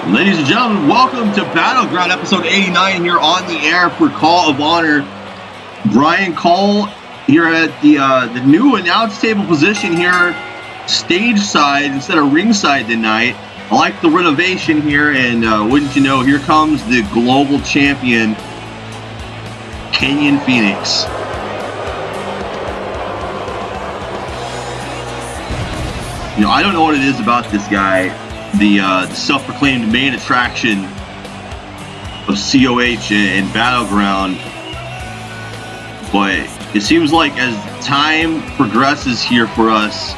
Ladies and gentlemen, welcome to Battleground episode 89 here on the air for Call of Honor. Brian Cole here at the new announce table position here, stage side instead of ringside tonight. I like the renovation here, and wouldn't you know, here comes the global champion, Kenyon Fenix. You know, I don't know what it is about this guy. The self-proclaimed main attraction of COH and Battleground, but it seems like as time progresses here for us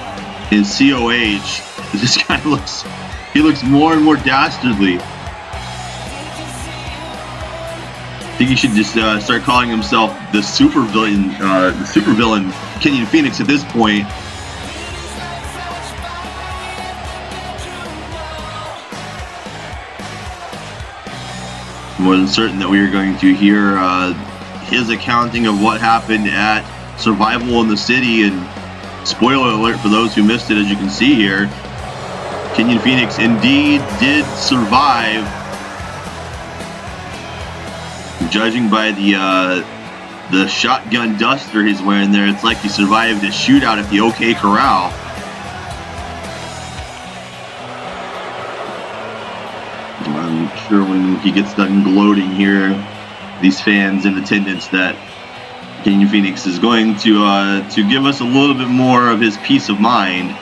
in COH, this guy looks more and more dastardly. I think he should just start calling himself the supervillain Kenyon Fenix at this point. More than certain that we are going to hear his accounting of what happened at Survival in the City, and spoiler alert for those who missed it, as you can see here, Kenyon Fenix indeed did survive. Judging by the shotgun duster he's wearing there, it's like he survived a shootout at the OK Corral. I'm sure when he gets done gloating here, these fans in attendance, that Kenyon Fenix is going to give us a little bit more of his peace of mind.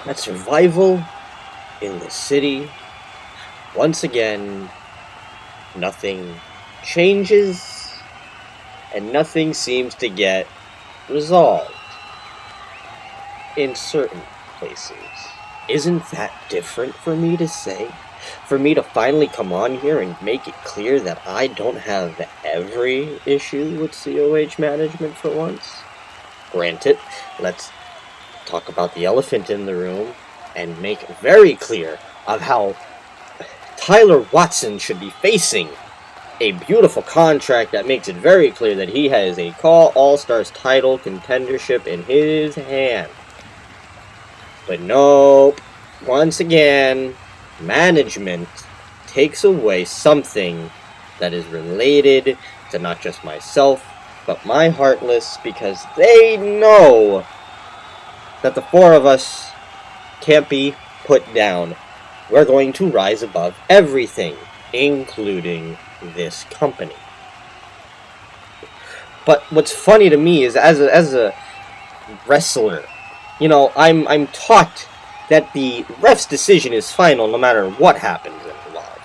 At Survival in the City, once again, nothing changes and nothing seems to get resolved in certain places. Isn't that different for me to say? For me to finally come on here and make it clear that I don't have every issue with COH management for once? Granted, let's talk about the elephant in the room and make it very clear of how Tyler Watson should be facing a beautiful contract that makes it very clear that he has a Call All-Stars title contendership in his hand. But nope, once again, management takes away something that is related to not just myself, but my Heartless, because they know that the four of us can't be put down. We're going to rise above everything, including this company. But what's funny to me is, as a wrestler, you know, I'm taught that the ref's decision is final no matter what happens involved.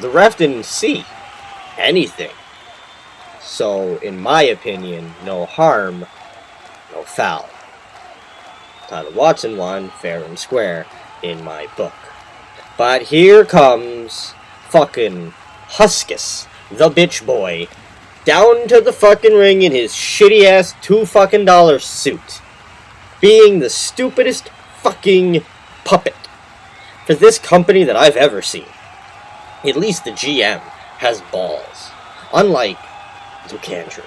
The ref didn't see anything. So, in my opinion, no harm, no foul. Tyler Watson won fair and square in my book. But here comes fucking Huskus, the bitch boy, down to the fucking ring in his shitty ass $2 suit, being the stupidest fucking puppet for this company that I've ever seen. At least the GM has balls, unlike Luke Andrews.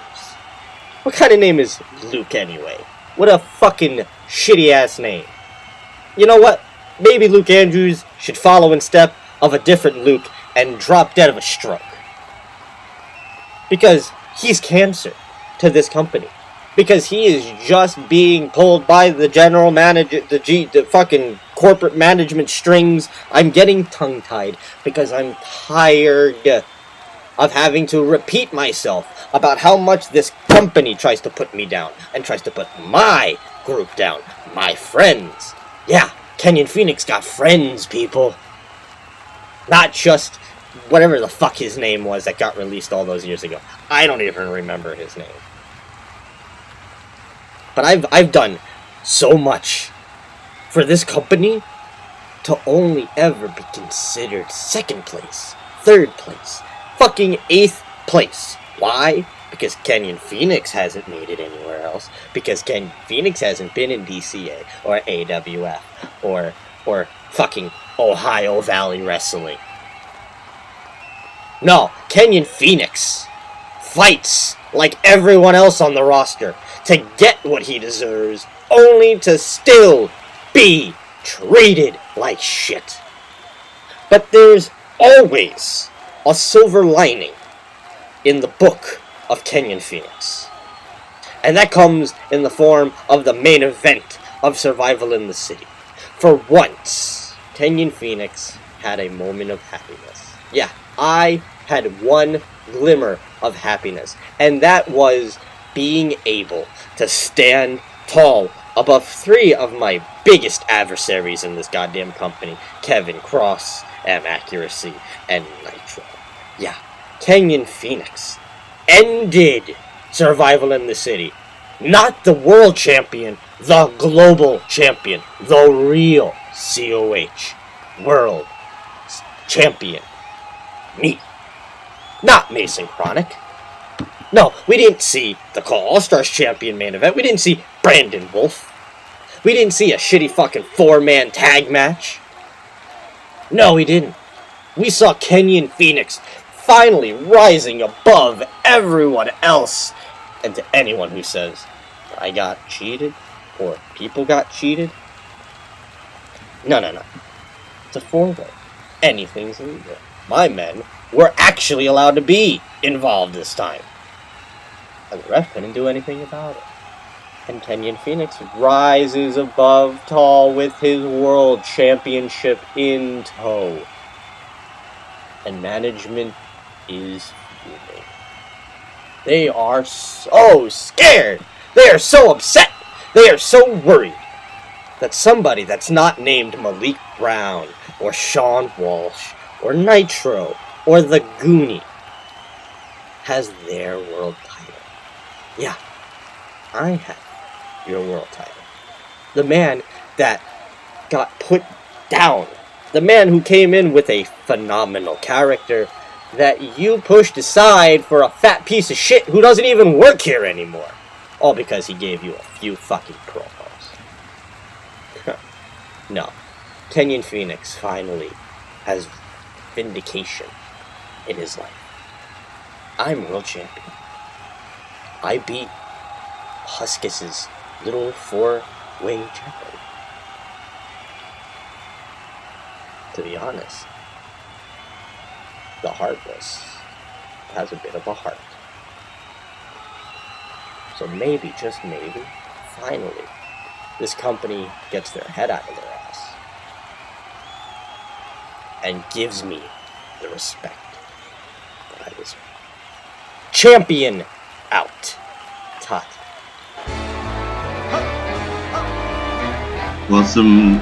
What kind of name is Luke anyway? What a fucking shitty ass name. You know what? Maybe Luke Andrews should follow in step of a different Luke and drop dead of a stroke. Because he's cancer to this company. Because he is just being pulled by the general manager, the fucking corporate management strings. I'm getting tongue-tied because I'm tired of having to repeat myself about how much this company tries to put me down and tries to put my group down, my friends. Yeah, Kenyon Fenix got friends, people. Not just whatever the fuck his name was that got released all those years ago. I don't even remember his name. But I've done so much for this company to only ever be considered second place, third place, fucking 8th place. Why? Because Kenyon Fenix hasn't made it anywhere else. Because Kenyon Fenix hasn't been in DCA or AWF or fucking Ohio Valley Wrestling. No, Kenyon Fenix fights like everyone else on the roster to get what he deserves, only to still be treated like shit. But there's always a silver lining in the book of Kenyon Fenix. And that comes in the form of the main event of Survival in the City. For once, Kenyon Fenix had a moment of happiness. Yeah, I had one glimmer of happiness, and that was being able to stand tall above 3 of my biggest adversaries in this goddamn company, Kevin, Kross, M Accuracy, and Nitro. Yeah, Kenyon Fenix ended Survival in the City. Not the world champion, the global champion, the real COH world champion. Me. Not Mason Chronic. No, we didn't see the Call All-Stars champion main event. We didn't see Brandon Wolf. We didn't see a shitty fucking 4-man tag match. No, we didn't. We saw Kenyon Fenix finally rising above everyone else. And to anyone who says, I got cheated, or people got cheated, no. It's a 4-way. Anything's legal. My men were actually allowed to be involved this time. And the ref couldn't do anything about it. And Kenyon Fenix rises above tall with his world championship in tow. And management is fuming. They are so scared. They are so upset. They are so worried that somebody that's not named Malik Brown or Sean Walsh or Nitro or the Goonie has their world title. Yeah, I have your world title. The man that got put down. The man who came in with a phenomenal character that you pushed aside for a fat piece of shit who doesn't even work here anymore. All because he gave you a few fucking promos. No. Kenyon Fenix finally has vindication in his life. I'm world champion. I beat Huskus's little 4-way champion. To be honest, the Heartless has a bit of a heart. So maybe, just maybe, finally, this company gets their head out of their ass and gives me the respect that I deserve. Champion out. Tot. Well, some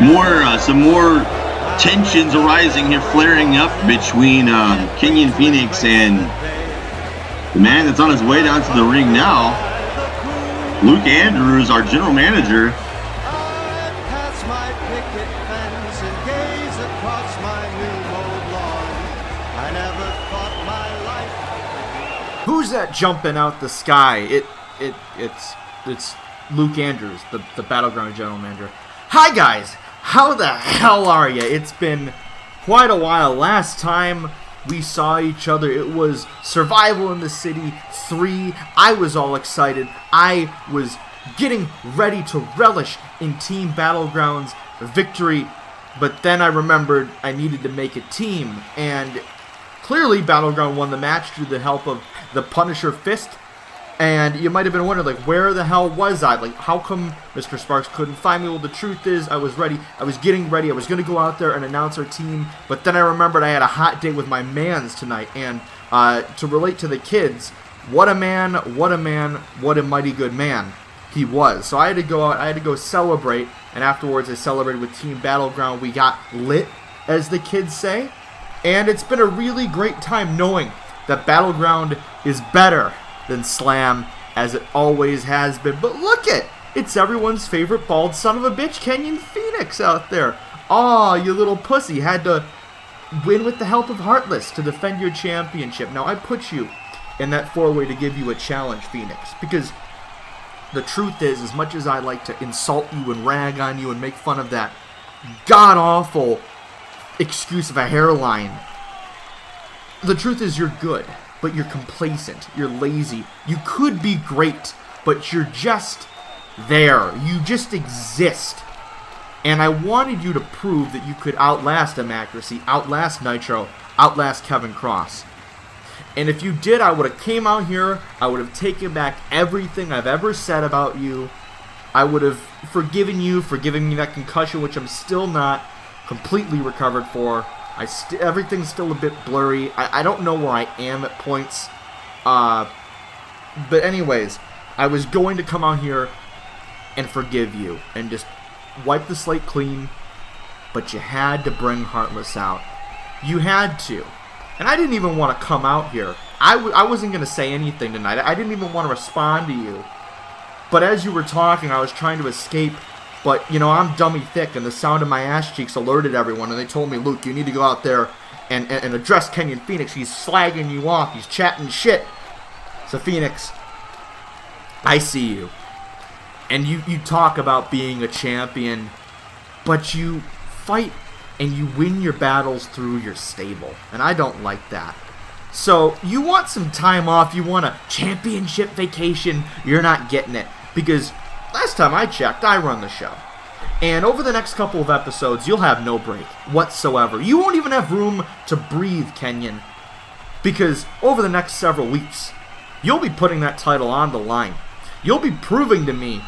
more tensions arising here, flaring up between Kenyon Fenix and the man that's on his way down to the ring now, Luke Andrews, our general manager. Who's that jumping out the sky? It's Luke Andrews, the Battleground General Manager. Hi guys, how the hell are you? It's been quite a while. Last time we saw each other, it was Survival in the City 3. I was all excited. I was getting ready to relish in Team Battleground's victory, but then I remembered I needed to make a team, and clearly Battleground won the match through the help of the Punisher Fist. And you might have been wondering, like, where the hell was I? Like, how come Mr. Sparks couldn't find me? Well, the truth is, I was ready. I was getting ready. I was going to go out there and announce our team. But then I remembered I had a hot date with my mans tonight. And to relate to the kids, what a man, what a man, what a mighty good man he was. So I had to go out. I had to go celebrate. And afterwards, I celebrated with Team Battleground. We got lit, as the kids say. And it's been a really great time knowing that Battleground is better than Slam, as it always has been. But look it! It's everyone's favorite bald son of a bitch, Kenyon Fenix, out there. Aw, you little pussy. Had to win with the help of Heartless to defend your championship. Now, I put you in that four-way to give you a challenge, Fenix, because the truth is, as much as I like to insult you and rag on you and make fun of that god-awful excuse of a hairline, the truth is you're good. But you're complacent, you're lazy, you could be great, but you're just there, you just exist. And I wanted you to prove that you could outlast Accuracy, outlast Nitro, outlast Kevin Kross. And if you did, I would have came out here, I would have taken back everything I've ever said about you, I would have forgiven you for giving me that concussion, which I'm still not completely recovered for. Everything's still a bit blurry. I don't know where I am at points. But anyways, I was going to come out here and forgive you and just wipe the slate clean. But you had to bring Heartless out. You had to. And I didn't even want to come out here. I wasn't going to say anything tonight. I didn't even want to respond to you. But as you were talking, I was trying to escape. But, you know, I'm dummy thick, and the sound of my ass cheeks alerted everyone, and they told me, Luke, you need to go out there and address Kenyon Fenix. He's slagging you off. He's chatting shit. So, Fenix, I see you. And you talk about being a champion, but you fight and you win your battles through your stable. And I don't like that. So, you want some time off. You want a championship vacation. You're not getting it. Because last time I checked, I run the show. And over the next couple of episodes, you'll have no break whatsoever. You won't even have room to breathe, Kenyon. Because over the next several weeks, you'll be putting that title on the line. You'll be proving to me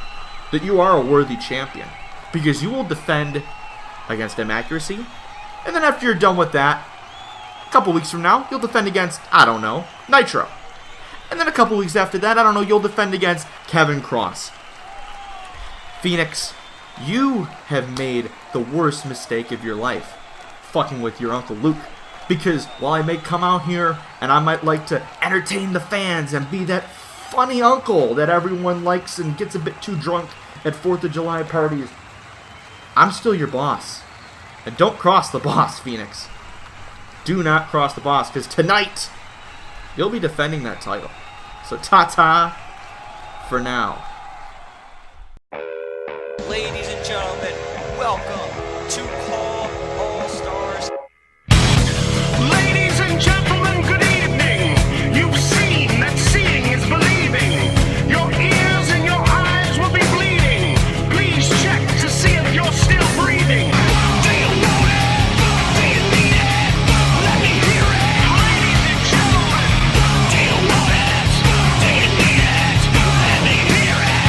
that you are a worthy champion. Because you will defend against Accuracy. And then after you're done with that, a couple weeks from now, you'll defend against, I don't know, Nitro. And then a couple weeks after that, I don't know, you'll defend against Kevin Kross. Fenix, you have made the worst mistake of your life, fucking with your Uncle Luke. Because while I may come out here and I might like to entertain the fans and be that funny uncle that everyone likes and gets a bit too drunk at 4th of July parties, I'm still your boss. And don't cross the boss, Fenix. Do not cross the boss, because tonight, you'll be defending that title. So ta-ta for now. Ladies and gentlemen, welcome to Call All Stars. Ladies and gentlemen, good evening. You've seen that seeing is believing. Your ears and your eyes will be bleeding. Please check to see if you're still breathing. Do you want it? Do you need it? Let me hear it. Ladies and gentlemen, do you want it? Do you need it? Let me hear it.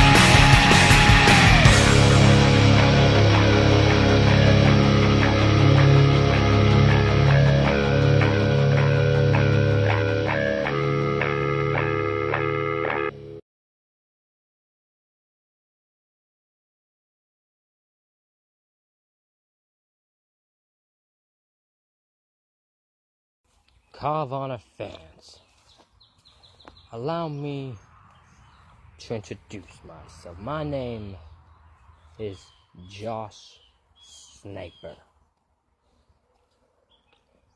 Carvana fans, allow me to introduce myself. My name is Josh Snyper,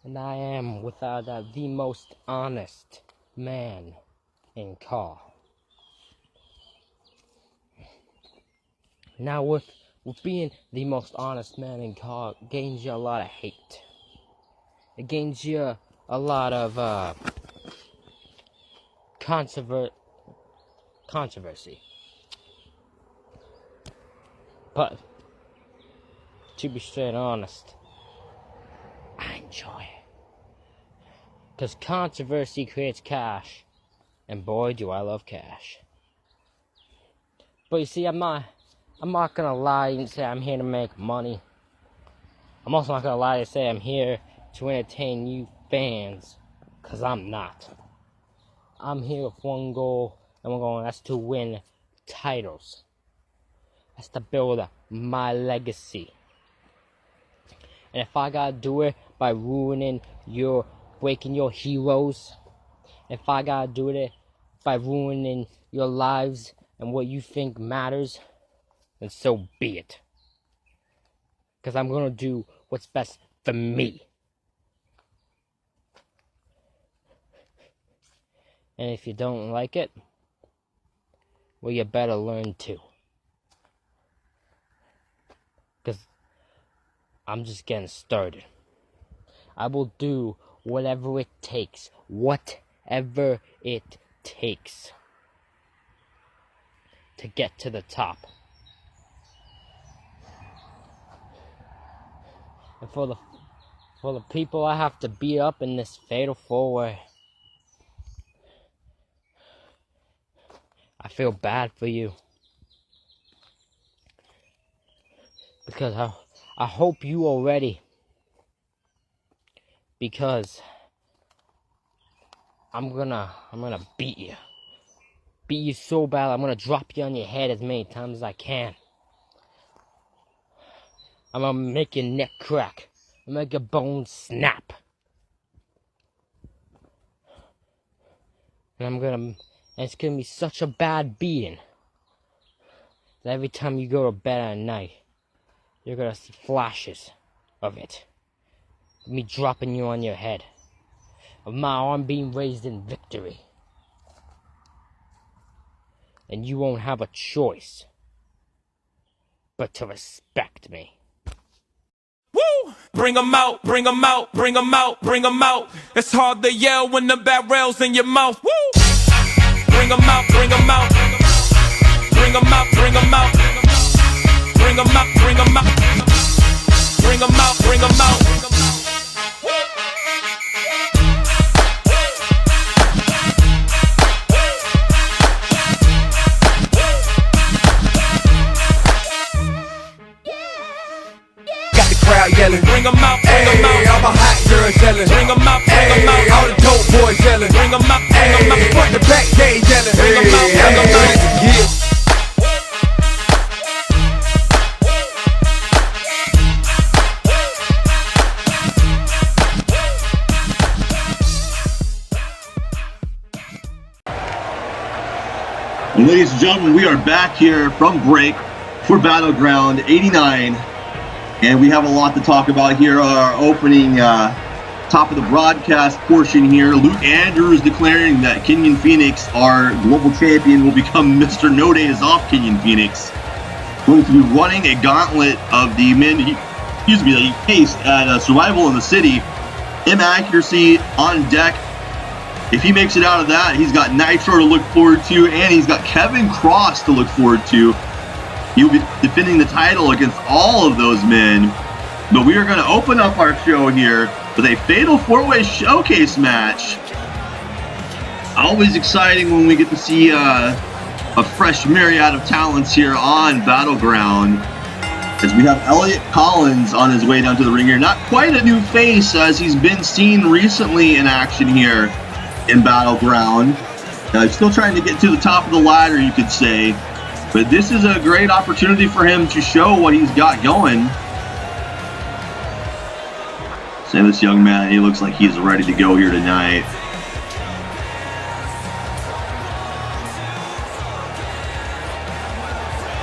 and I am without a doubt the most honest man in COH. Now, with being the most honest man in COH, it gains you a lot of hate. It gains you a lot of controversy. But to be straight honest, I enjoy it. Because controversy creates cash. And boy, do I love cash. But you see, I'm not gonna lie and say I'm here to make money. I'm also not gonna lie and say I'm here to entertain you fans. Because I'm not. I'm here with one goal, and one goal, and that's to win titles. That's to build my legacy. And if I gotta do it by breaking your heroes, if I gotta do it by ruining your lives and what you think matters, then so be it. Because I'm gonna do what's best for me. And if you don't like it, well, you better learn to. Because I'm just getting started. I will do whatever it takes. Whatever it takes. To get to the top. And for the people I have to beat up in this fatal 4-way, I feel bad for you. Because I hope you are ready. Because I'm gonna beat you. Beat you so bad, I'm gonna drop you on your head as many times as I can. I'm gonna make your neck crack. I'm gonna make your bones snap. And it's gonna be such a bad beating that every time you go to bed at night, you're gonna see flashes of it. Of me dropping you on your head. Of my arm being raised in victory. And you won't have a choice but to respect me. Woo! Bring 'em out, bring 'em out, bring 'em out, bring 'em out. It's hard to yell when the barrel's in your mouth. Woo! Bring 'em out, bring 'em out. Bring 'em out, bring 'em out. Bring 'em out, bring 'em out. Bring 'em out, bring 'em out. Yelling. Bring 'em out, bring 'em out. All my hot girls yelling. Bring 'em out, bring 'em out. All the dope boys yelling. Bring 'em out, bring 'em out. Front the back gate yelling. Bring 'em out, bring 'em out. Yeah. And ladies and gentlemen, we are back here from break for Battleground 89. And we have a lot to talk about here. Our opening top of the broadcast portion here. Luke Andrews declaring that Kenyon Fenix, our global champion, will become Mr. No Days Off Kenyon Fenix. Going to be running a gauntlet of the men that he faced at Survival in the City. Inaccuracy on deck. If he makes it out of that, he's got Nitro to look forward to, and he's got Kevin Kross to look forward to. He'll be defending the title against all of those men. But we are going to open up our show here with a fatal 4-way showcase match. Always exciting when we get to see a fresh myriad of talents here on Battleground. As we have Elliot Collins on his way down to the ring here. Not quite a new face, as he's been seen recently in action here in Battleground. Still trying to get to the top of the ladder, you could say. But this is a great opportunity for him to show what he's got going. So this young man, he looks like he's ready to go here tonight.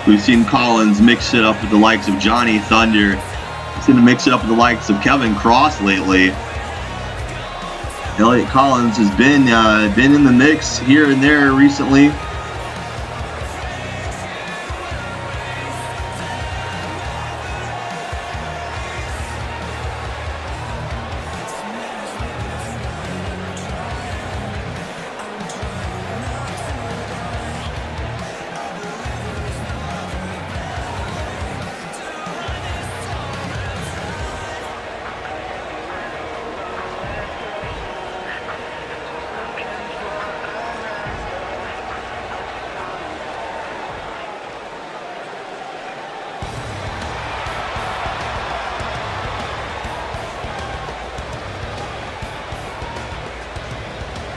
We've seen Collins mix it up with the likes of Johnny Thunder. He's going to mix it up with the likes of Kevin Kross lately. Elliot Collins has been in the mix here and there recently.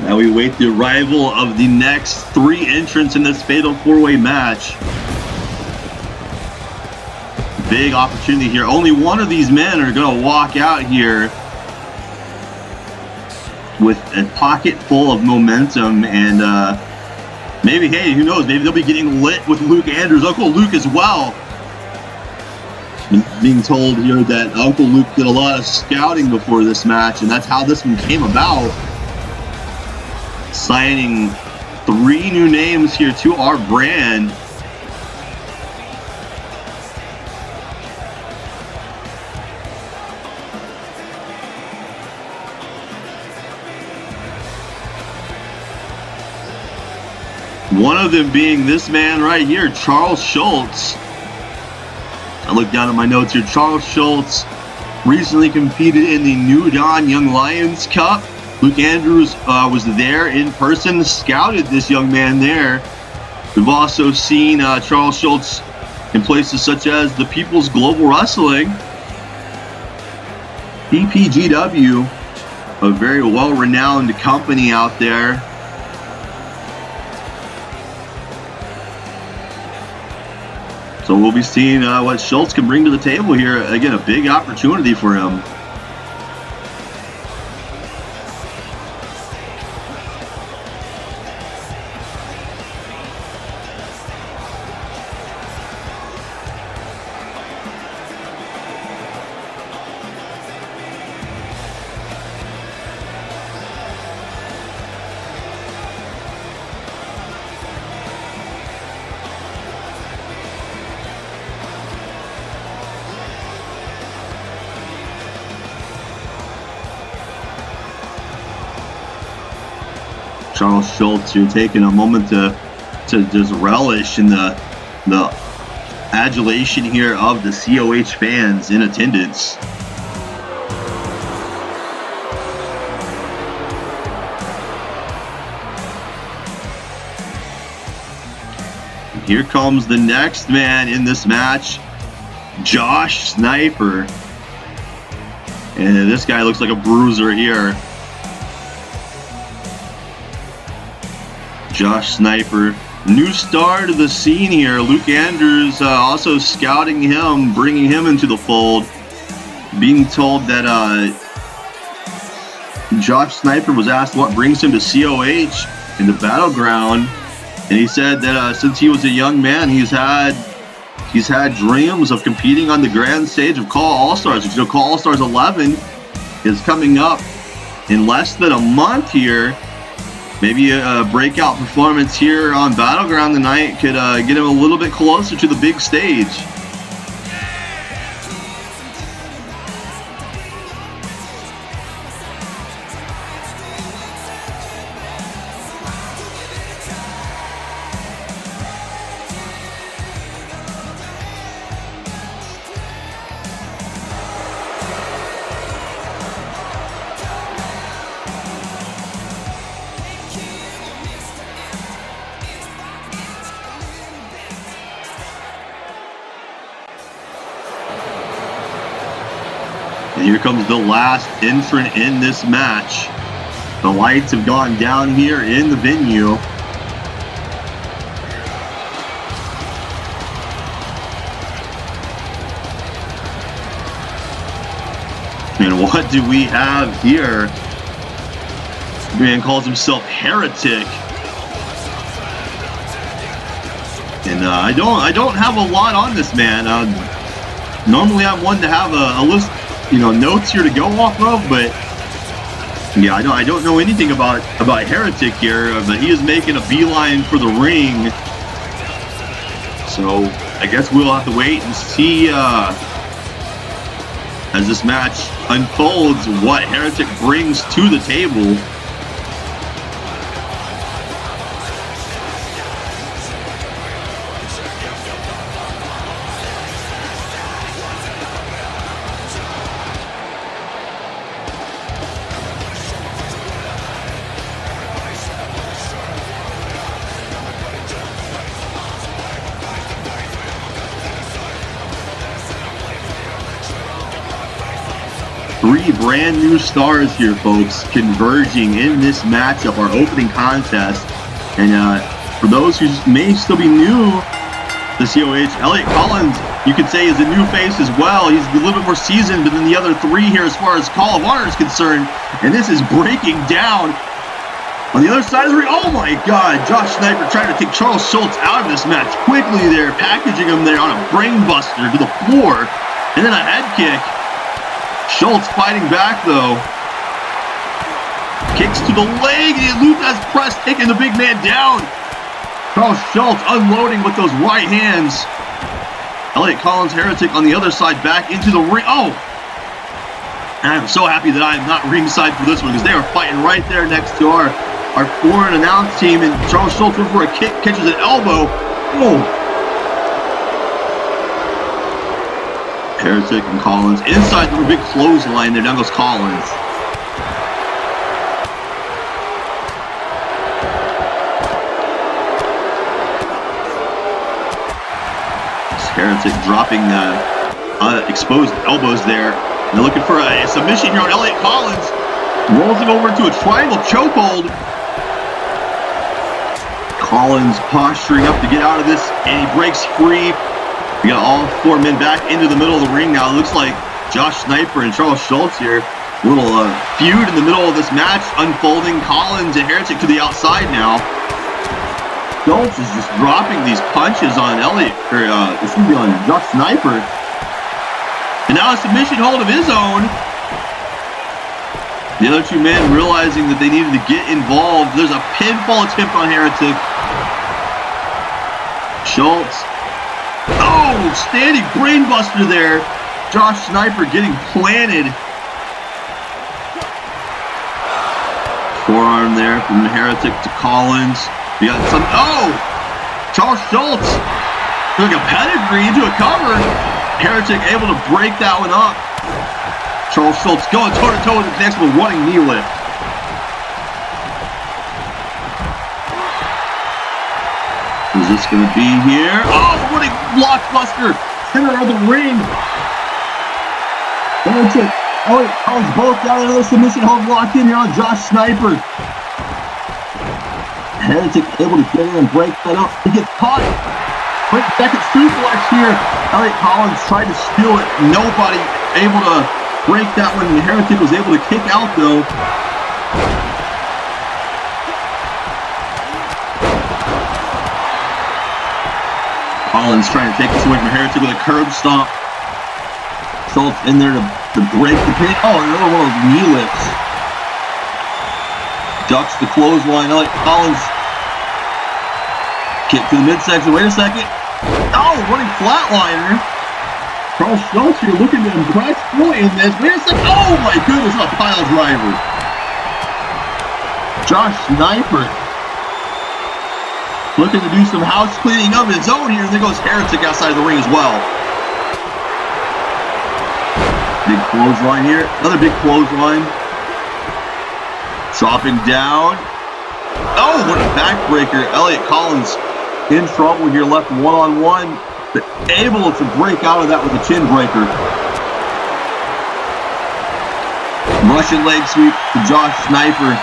Now we wait the arrival of the next 3 entrants in this fatal 4-way match. Big opportunity here. Only one of these men are going to walk out here with a pocket full of momentum, and maybe, hey, who knows, maybe they'll be getting lit with Luke Andrews, Uncle Luke as well. Being told here that Uncle Luke did a lot of scouting before this match, and that's how this one came about. Signing 3 new names here to our brand. One of them being this man right here, Charles Schultz. I look down at my notes here. Charles Schultz recently competed in the New Dawn Young Lions Cup. Luke Andrews was there in person, scouted this young man there. We've also seen Charles Schultz in places such as the People's Global Wrestling, PPGW, a very well-renowned company out there. So we'll be seeing what Schultz can bring to the table here. Again, a big opportunity for him. Charles Schultz, you're taking a moment to just relish in the adulation here of the COH fans in attendance. Here comes the next man in this match, Josh Snyper. And this guy looks like a bruiser here. Josh Snyper, new star to the scene here. Luke Andrews also scouting him, bringing him into the fold. Being told that Josh Snyper was asked what brings him to COH in the Battleground, and he said that since he was a young man, he's had dreams of competing on the grand stage of Call All-Stars. You know, Call All-Stars 11 is coming up in less than a month here. Maybe a breakout performance here on Battleground tonight could get him a little bit closer to the big stage. And here comes the last entrant in this match. The lights have gone down here in the venue. And what do we have here? The man calls himself Heretic. And I don't have a lot on this man. Normally I'm one to have a list, notes here to go off of, but Yeah, I don't know anything about Heretic here, but he is making a beeline for the ring. So I guess we'll have to wait and see as this match unfolds what Heretic brings to the table. Three brand new stars here, folks, converging in this matchup, our opening contest. And for those who may still be new to COH, Elliot Collins, you could say, is a new face as well. He's a little bit more seasoned than the other three here as far as Call of Honor is concerned. And this is breaking down on the other side of the ring. Oh my God, Josh Snyper trying to take Charles Schultz out of this match quickly there, packaging him there on a brain buster to the floor. And then a head kick. Schultz fighting back though. Kicks to the leg, and Luthez press taking the big man down. Charles Schultz unloading with those right hands. Elliot Collins, Heretic on the other side, back into the ring. Oh! And I'm so happy that I am not ringside for this one, because they are fighting right there next to our foreign announce team, and Charles Schultz went for a kick, catches an elbow. Oh! Heretic and Collins inside the big clothesline there. Down goes Collins. Heretic dropping exposed elbows there. They're looking for a submission here on Elliot Collins. Rolls him over into a triangle chokehold. Collins posturing up to get out of this, and he breaks free. We got all four men back into the middle of the ring now. It looks like Josh Snyper and Charles Schultz here. A little feud in the middle of this match unfolding. Collins and Heretic to the outside now. Schultz is just dropping these punches on Elliot, or this will be on Josh Snyper. And now a submission hold of his own. The other two men realizing that they needed to get involved. There's a pinfall attempt on Heretic. Schultz. Oh, standing brainbuster there. Josh Snyper getting planted. Forearm there from Heretic to Collins. We got some. Oh! Charles Schultz took a pedigree into a cover. Heretic able to break that one up. Charles Schultz going toe-to-toe with the next one, running knee lift. Is this going to be here? Oh, what a blockbuster! Center of the ring. Heretic, Elliot Collins both down. Another submission hold locked in here on Josh Snyper. Heretic able to get in and break that up. He gets caught. Quick second suplex here. Elliot Collins tried to steal it. Nobody able to break that one. Heretic was able to kick out though. Collins trying to take this away from Heretic with a curb stomp. Schultz in there to break the pin. Oh, another one of those knee lifts. Ducks the clothesline. Elliot Collins. Kick to the midsection. Wait a second. Oh, running flatliner. Charles Schultz here looking to impress Troy in this. Wait a second. Oh my goodness, a pile driver. Josh Snyper looking to do some house cleaning of his own here. And there goes Heretic outside of the ring as well. Big clothesline here. Another big clothesline. Chopping down. Oh, what a backbreaker. Elliot Collins in trouble here, left one-on-one, but able to break out of that with a chin breaker. Russian leg sweep to Josh Snyper.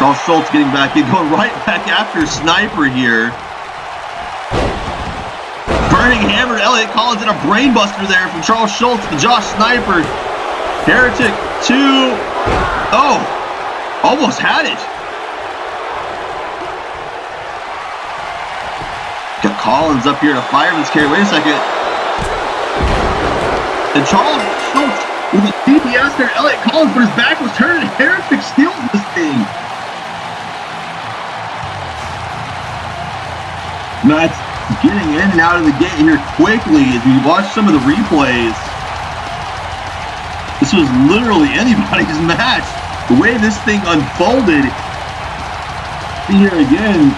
Charles Schultz getting back in, going right back after Snyper here. Burning hammer to Elliot Collins and a brainbuster there from Charles Schultz to Josh Snyper. Heretic 2. Oh, almost had it. Got Collins up here to fireman's carry. Wait a second. And Charles Schultz With a DPS there, Elliot Collins, but his back was turned, and Heretic steals this thing. Matt's getting in and out of the gate here quickly as we watch some of the replays. This was literally anybody's match. The way this thing unfolded. See here again,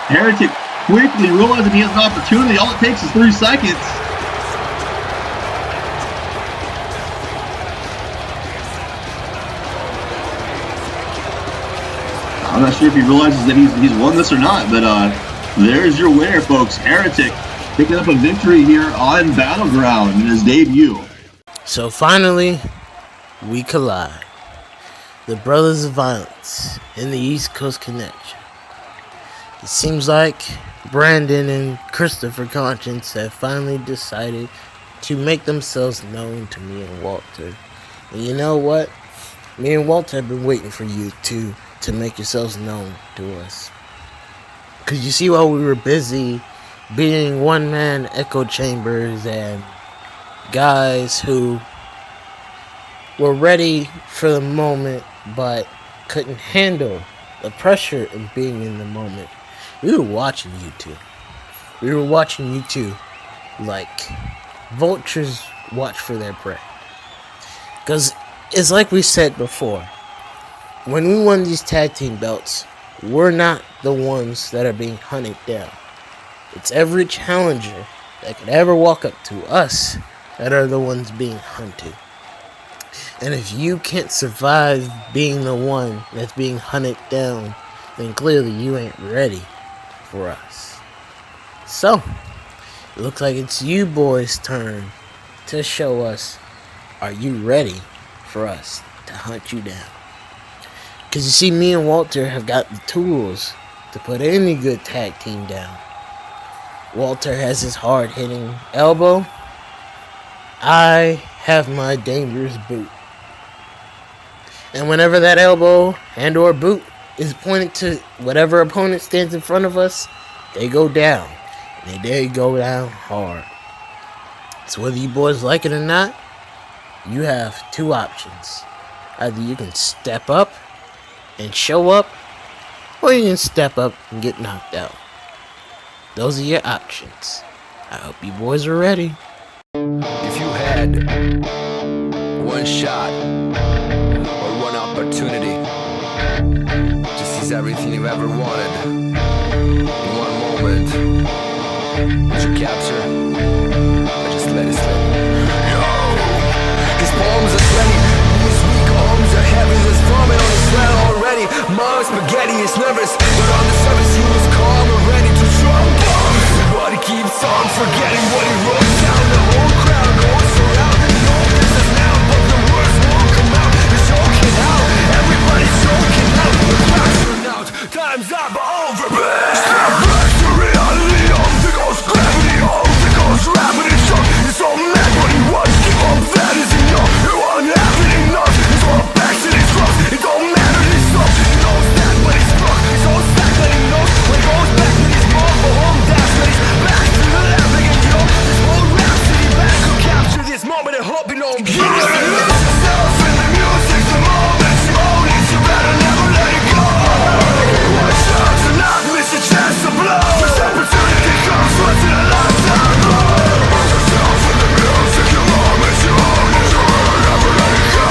Heretic quickly realizing he has an opportunity. All it takes is 3 seconds. I'm not sure if he realizes that he's won this or not, but there's your winner, folks. Heretic picking up a victory here on Battleground in his debut. So finally, we collide. The Brothers of Violence in the East Coast Connection. It seems like Brandon and Christopher Conscience have finally decided to make themselves known to me and Walter. And you know what? Me and Walter have been waiting for you two to make yourselves known to us. Because you see, while we were busy being one-man echo chambers and guys who were ready for the moment but couldn't handle the pressure of being in the moment, we were watching you two. We were watching you two like vultures watch for their prey. Because it's like we said before, when we won these tag team belts, we're not the ones that are being hunted down. It's every challenger that could ever walk up to us that are the ones being hunted. And if you can't survive being the one that's being hunted down, then clearly you ain't ready for us. So, it looks like it's you boys' turn to show us, are you ready for us to hunt you down? Because you see, me and Walter have got the tools to put any good tag team down. Walter has his hard-hitting elbow. I have my dangerous boot. And whenever that elbow and or boot is pointed to whatever opponent stands in front of us, they go down. And they go down hard. So whether you boys like it or not, you have 2 options. Either you can step up and show up, or you can step up and get knocked out. Those are your options. I hope you boys are ready. If you had one shot or one opportunity to seize everything you've ever wanted in one moment, would you capture or just let it slip? Yo, his palms are sweaty, his weak arms are heavy, there's vomit on his sweat already. Mom's spaghetti is nervous, but on the surface he was calm and ready to drop bombs. But he keeps on forgetting what he wrote down. The whole crowd goes around. No business now, but the words won't come out. He's choking out, everybody's choking out. The crowd's run out, time's up, over. Step back to reality, the ghost gravity, the ghost rapid. He's so mad what he wants, give up, that is enough. You want having enough, he's all back to his cross. It don't matter, he's stuck, he knows that, but he's struck. He's so sad that he knows when he goes back to his mom, but home dash, but he's back to the lab again, yo. This whole rap city back could capture this moment and hope you know him. You gotta lose yourself in the music, the moment you own it, you better never let it go. One shot to not miss a chance to blow. This opportunity comes once in a lifetime. Lose yourself in the music, the moment you own it, you better never let it go.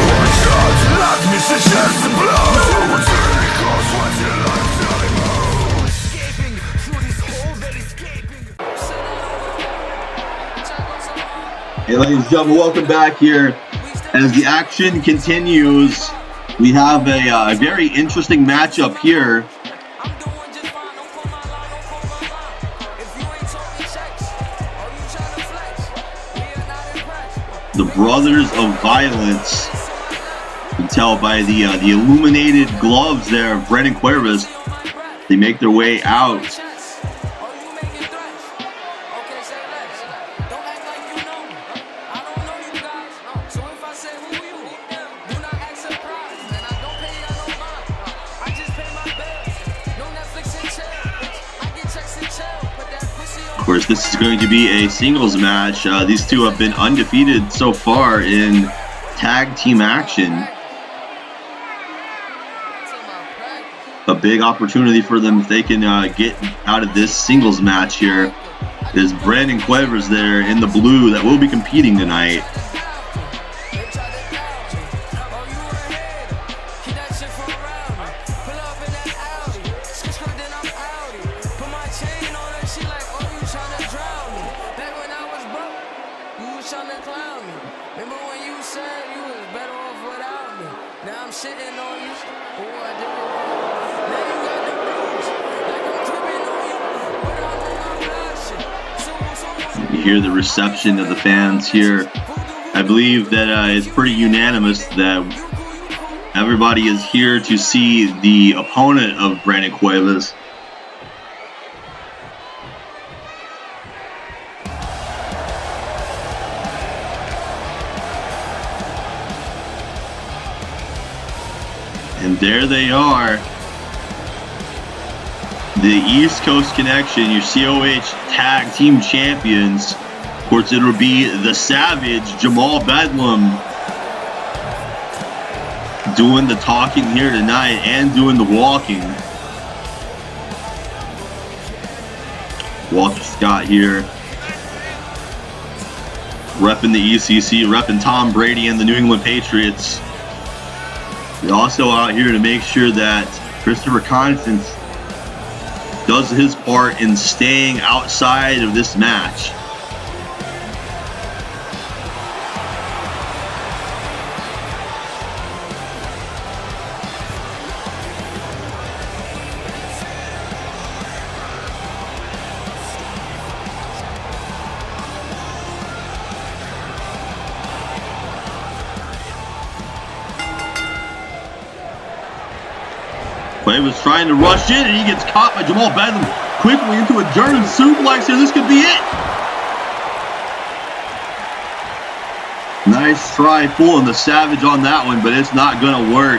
One shot to not miss a chance to blow. This opportunity comes once in a lifetime. Escaping through this hole that escaping. Hey, ladies and gentlemen, welcome back here. As the action continues, we have a very interesting matchup here. The Brothers of Violence. You can tell by the illuminated gloves there of Brandon Cuevas. They make their way out. Of course, this is going to be a singles match. These two have been undefeated so far in tag team action. A big opportunity for them if they can get out of this singles match here. There's Brandon Cuevas there in the blue that will be competing tonight. You hear the reception of the fans here. I believe that it's pretty unanimous that everybody is here to see the opponent of Brandon Cuevas. And there they are. The East Coast Connection, your COH Tag Team Champions. Of course, it will be the Savage, Jamal Bedlam, doing the talking here tonight and doing the walking. Walter Scott here, repping the ECC, repping Tom Brady and the New England Patriots. They're also out here to make sure that Christopher Constance does his part in staying outside of this match. Cuevas trying to rush in, and he gets caught by Jamal Bedlam quickly into a German suplex here. This could be it. Nice try pulling the Savage on that one, but it's not going to work.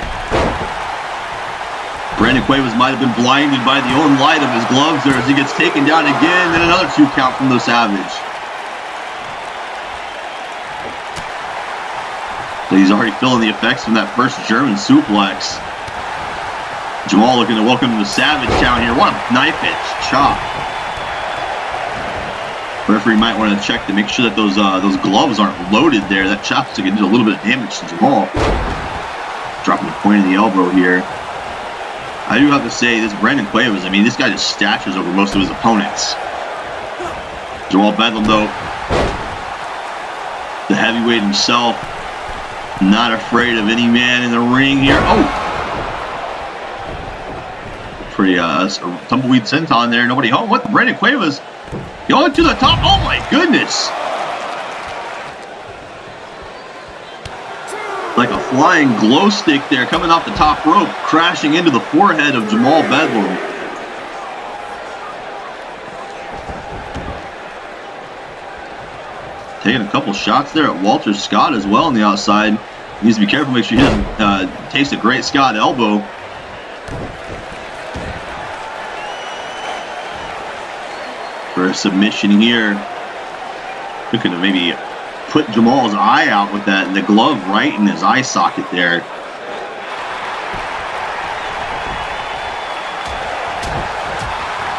Brandon Cuevas might have been blinded by the own light of his gloves there as he gets taken down again, and another 2 count from the Savage. So he's already feeling the effects from that first German suplex. Jamal looking to welcome the Savage down here. What a knife edge chop. Referee might want to check to make sure that those gloves aren't loaded there. That chop's going to do a little bit of damage to Jamal. Dropping the point of the elbow here. I do have to say, this Brandon Cuevas, I mean, this guy just statures over most of his opponents. Jamal Bedlam, though, the heavyweight himself, not afraid of any man in the ring here. Oh! Pretty tumbleweed senton there. Nobody home. What? Brandon Cuevas going to the top. Oh my goodness! Like a flying glow stick there, coming off the top rope, crashing into the forehead of Jamal Bedlam. Taking a couple shots there at Walter Scott as well on the outside. He needs to be careful, make sure he doesn't taste a great Scott elbow. For a submission here. We could have maybe put Jamal's eye out with that, the glove right in his eye socket there.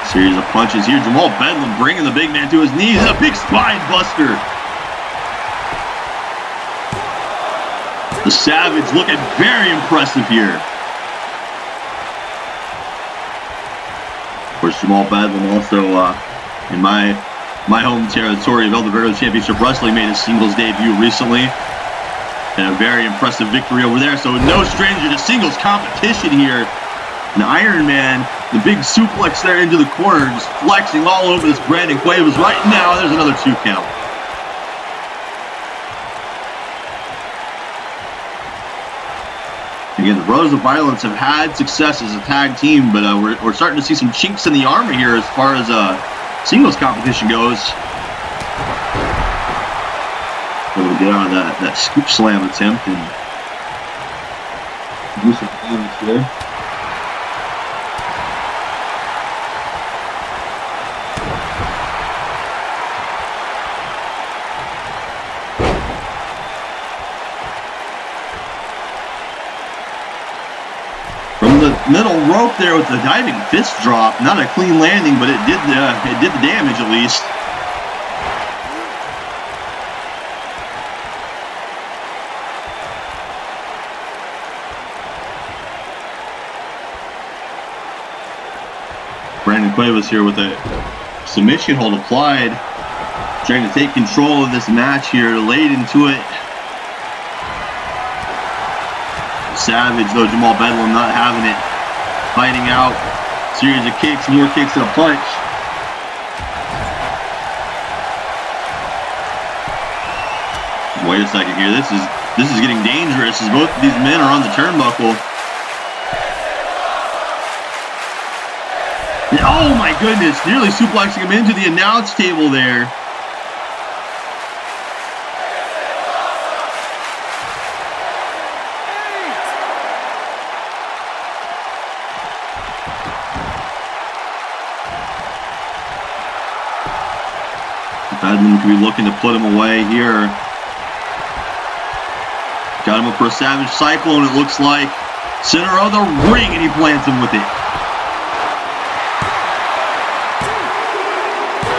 Series of punches here. Jamal Bedlam bringing the big man to his knees. A big spine buster. The Savage looking very impressive here. Of course, Jamal Bedlam also in my home territory of Elderberry Championship Wrestling made his singles debut recently. And a very impressive victory over there. So no stranger to singles competition here. An Iron Man, the big suplex there into the corner, just flexing all over this Brandon Cuevas right now. There's another 2 count. Again, the Brothers of Violence have had success as a tag team, but we're starting to see some chinks in the armor here as far as singles competition goes. Able to get out of that scoop slam attempt and do some damage there. middle rope there with the diving fist drop. Not a clean landing, but it did the damage at least. Brandon Cuevas here with a submission hold applied, trying to take control of this match here, late into it. Savage though, Jamal Bedlam not having it, fighting out, series of kicks, more kicks and a punch. Wait a second here, this is getting dangerous as both of these men are on the turnbuckle. Oh my goodness, nearly suplexing him into the announce table there. Bedlam could be looking to put him away here. Got him up for a Savage Cyclone, it looks like. Center of the ring, and he plants him with it.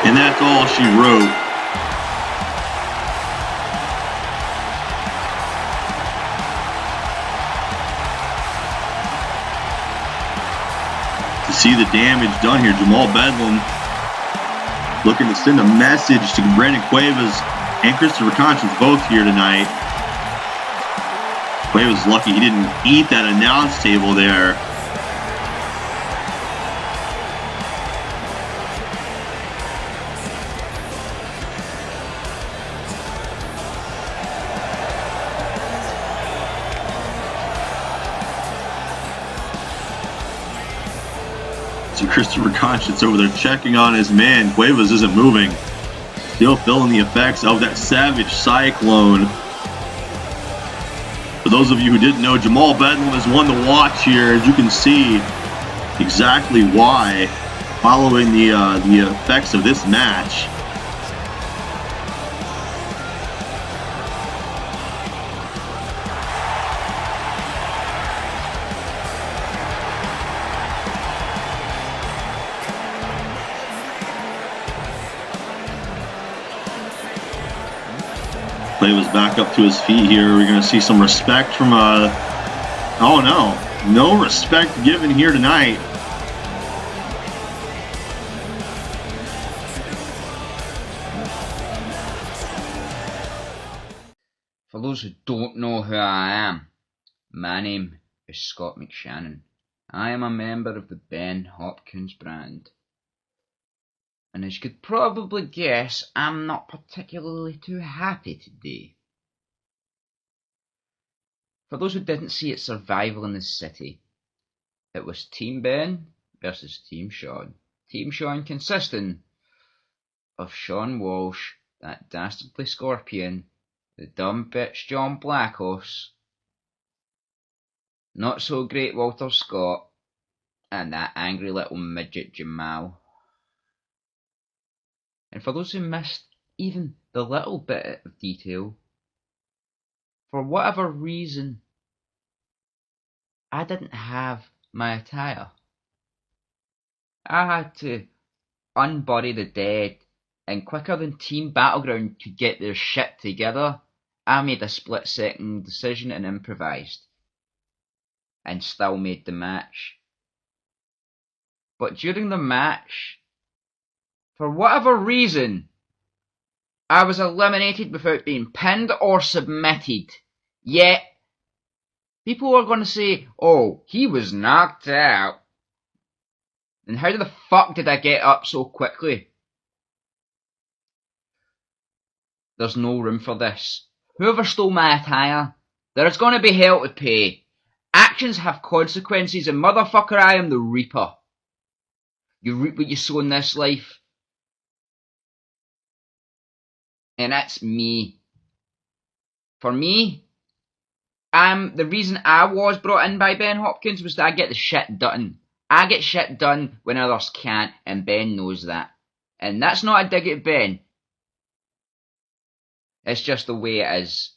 And that's all she wrote. To see the damage done here, Jamal Bedlam looking to send a message to Brandon Cuevas and Christopher Conscience both here tonight. Cuevas lucky he didn't eat that announce table there. Christopher Conscience over there checking on his man. Cuevas isn't moving. Still feeling the effects of that Savage Cyclone. For those of you who didn't know, Jamal Bedlam is one to watch here. As you can see exactly why following the effects of this match. Cuevas back up to his feet here. We're going to see some respect from oh no respect given here tonight. For those who don't know who I am, my name is Scott McShannon. I am a member of the Ben Hopkins brand. And as you could probably guess, I'm not particularly too happy today. For those who didn't see it, Survival in the City, it was Team Ben versus Team Sean. Team Sean consisting of Sean Walsh, that dastardly Scorpion, the dumb bitch John Blackos, not so great Walter Scott, and that angry little midget Jamal. And for those who missed even the little bit of detail, for whatever reason, I didn't have my attire. I had to unbury the dead, and quicker than Team Battleground could get their shit together, I made a split-second decision and improvised. And still made the match. But during the match, for whatever reason, I was eliminated without being pinned or submitted. Yet, people are going to say, oh, he was knocked out. And how the fuck did I get up so quickly? There's no room for this. Whoever stole my attire, there is going to be hell to pay. Actions have consequences, and motherfucker, I am the Reaper. You reap what you sow in this life. And that's me. For me, the reason I was brought in by Ben Hopkins was that I get the shit done. I get shit done when others can't, and Ben knows that. And that's not a dig at Ben. It's just the way it is.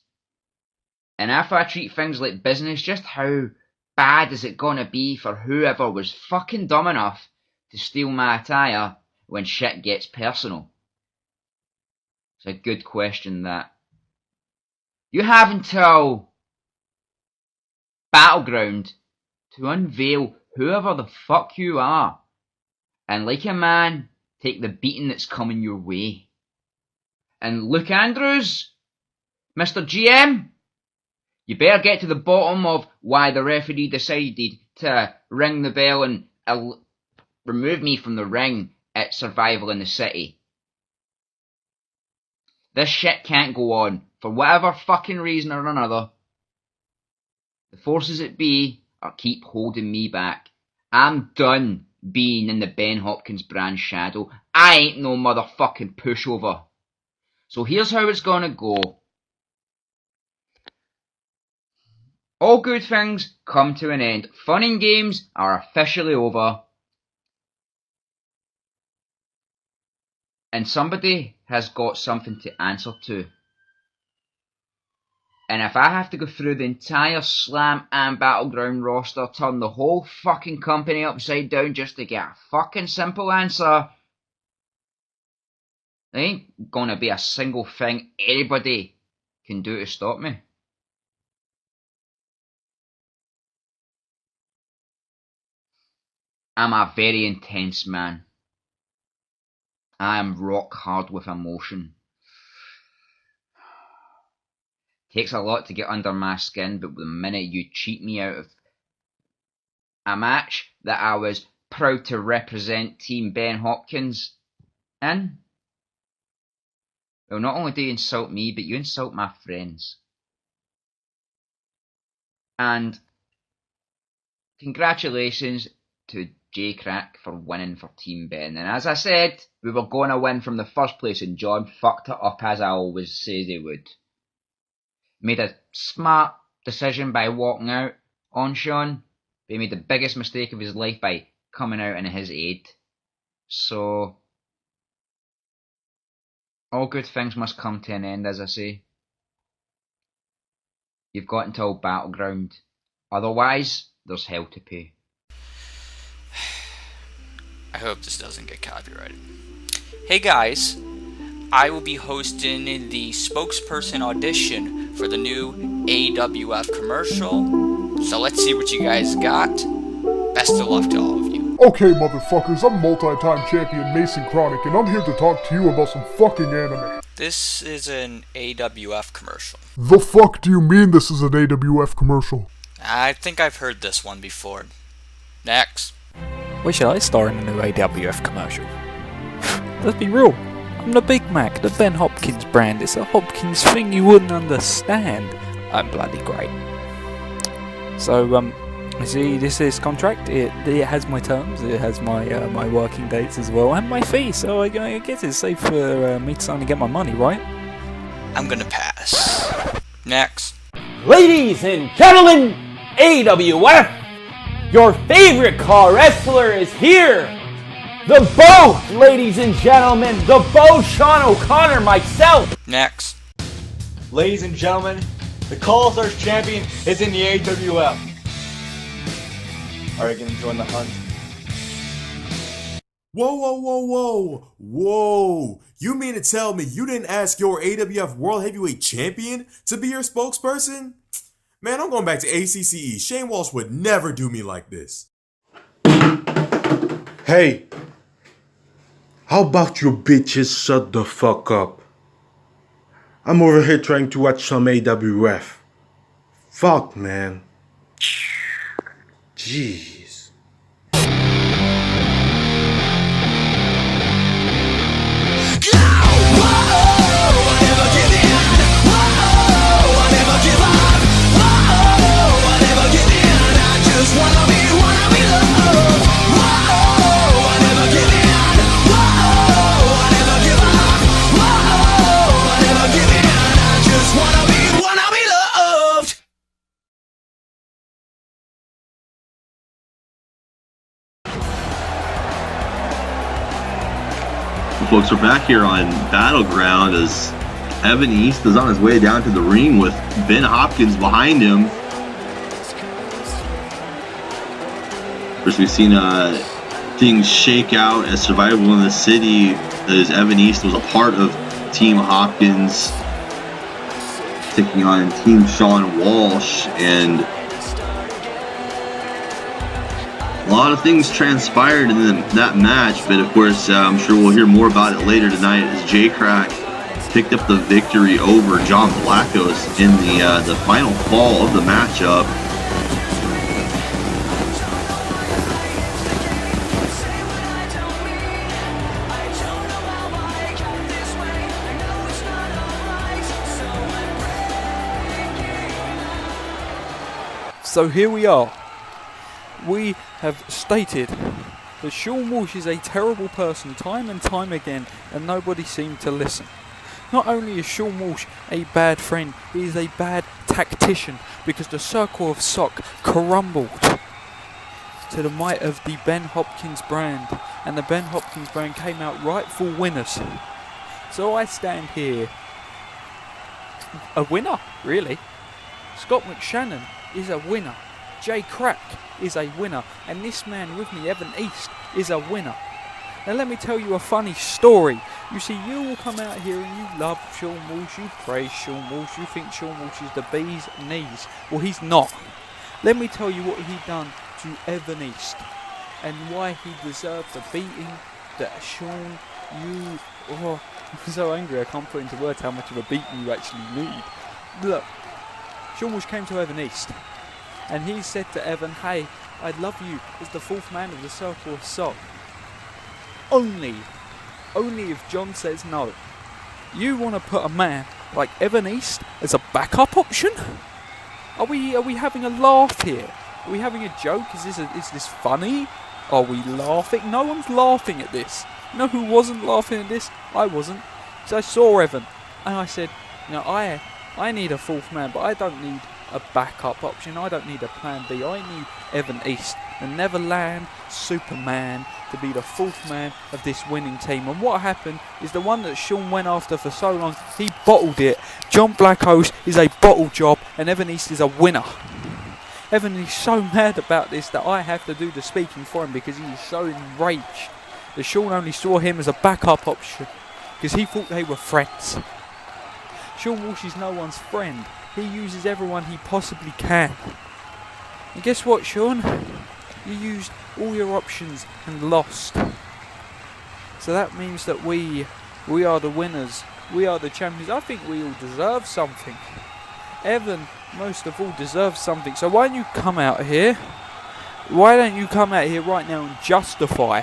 And if I treat things like business, just how bad is it gonna be for whoever was fucking dumb enough to steal my attire when shit gets personal? It's a good question, that. You have until Battleground to unveil whoever the fuck you are, and like a man, take the beating that's coming your way. And Luke Andrews, Mr. GM, you better get to the bottom of why the referee decided to ring the bell and remove me from the ring at Survival in the City. This shit can't go on, for whatever fucking reason or another. The forces that be are keep holding me back. I'm done being in the Ben Hopkins brand shadow. I ain't no motherfucking pushover. So here's how it's gonna go. All good things come to an end. Fun and games are officially over. And somebody has got something to answer to. And if I have to go through the entire Slam and Battleground roster, turn the whole fucking company upside down just to get a fucking simple answer, there ain't gonna be a single thing anybody can do to stop me. I'm a very intense man. I am rock hard with emotion. Takes a lot to get under my skin, but the minute you cheat me out of a match that I was proud to represent Team Ben Hopkins in, well, not only do you insult me, but you insult my friends. And congratulations to Jay Krack for winning for Team Ben. And as I said, we were going to win from the first place, and John fucked it up as I always say they would. Made a smart decision by walking out on Sean, but he made the biggest mistake of his life by coming out in his aid. So, all good things must come to an end, as I say. You've got until Battleground. Otherwise, there's hell to pay. I hope this doesn't get copyrighted. Hey guys, I will be hosting the spokesperson audition for the new AWF commercial. So let's see what you guys got. Best of luck to all of you. Okay, motherfuckers, I'm multi-time champion Mason Chronic, and I'm here to talk to you about some fucking anime. This is an AWF commercial. The fuck do you mean this is an AWF commercial? I think I've heard this one before. Next. Where should I star in a new AWF commercial? Let's be real. I'm the Big Mac, the Ben Hopkins brand. It's a Hopkins thing you wouldn't understand. I'm bloody great. So, you see, this contract, it has my terms, it has my my working dates as well, and my fee, so I guess it's safe for me to finally get my money, right? I'm gonna pass. Next. Ladies and gentlemen, AWF, your favorite car wrestler is here! The Boat, ladies and gentlemen, the Boat, Sean O'Connor, myself! Next. Ladies and gentlemen, the Call Stars champion is in the AWF. Are you gonna join the hunt? Whoa, whoa, whoa, whoa, whoa. You mean to tell me you didn't ask your AWF World Heavyweight Champion to be your spokesperson? Man, I'm going back to ACCE. Shane Walsh would never do me like this. Hey, how about you bitches shut the fuck up? I'm over here trying to watch some AWF. Fuck, man. Jeez. Folks, we're back here on Battleground as Evan East is on his way down to the ring with Ben Hopkins behind him. course, we've seen things shake out as Survival in the City, as Evan East was a part of Team Hopkins taking on Team Sean Walsh, and a lot of things transpired in that match, but of course I'm sure we'll hear more about it later tonight as Jay Krack picked up the victory over John Blackos in the final fall of the matchup. So here we are. We have stated that Sean Walsh is a terrible person time and time again, and nobody seemed to listen. Not only is Sean Walsh a bad friend, he is a bad tactician, because the Circle of Sock crumbled to the might of the Ben Hopkins brand, and the Ben Hopkins brand came out rightful winners. So I stand here a winner, really. Scott McShannon is a winner. Jay Krack is a winner. And this man with me, Evan East, is a winner. Now let me tell you a funny story. You see, you will come out here and you love Sean Walsh, you praise Sean Walsh, you think Sean Walsh is the bee's knees. Well, he's not. Let me tell you what he done to Evan East and why he deserved the beating that Sean, you... Oh, I'm so angry I can't put into words how much of a beating you actually need. Look. Sean Walsh came to Evan East and he said to Evan, hey, I'd love you as the fourth man of the Circle of Sock. Only if John says no. You want to put a man like Evan East as a backup option? Are we having a laugh here? Are we having a joke? Is this funny? Are we laughing? No one's laughing at this. You know who wasn't laughing at this? I wasn't. So I saw Evan and I said, you know, I need a fourth man, but I don't need a backup option. I don't need a plan B. I need Evan East, the Neverland Superman, to be the fourth man of this winning team. And what happened is the one that Sean went after for so long, he bottled it. John Blackos is a bottle job, and Evan East is a winner. Evan is so mad about this that I have to do the speaking for him because he is so enraged that Sean only saw him as a backup option because he thought they were friends. Sean Walsh is no one's friend. He uses everyone he possibly can. And guess what, Sean? You used all your options and lost. So that means that we are the winners. We are the champions. I think we all deserve something. Evan, most of all, deserves something. So why don't you come out here? Why don't you come out here right now and justify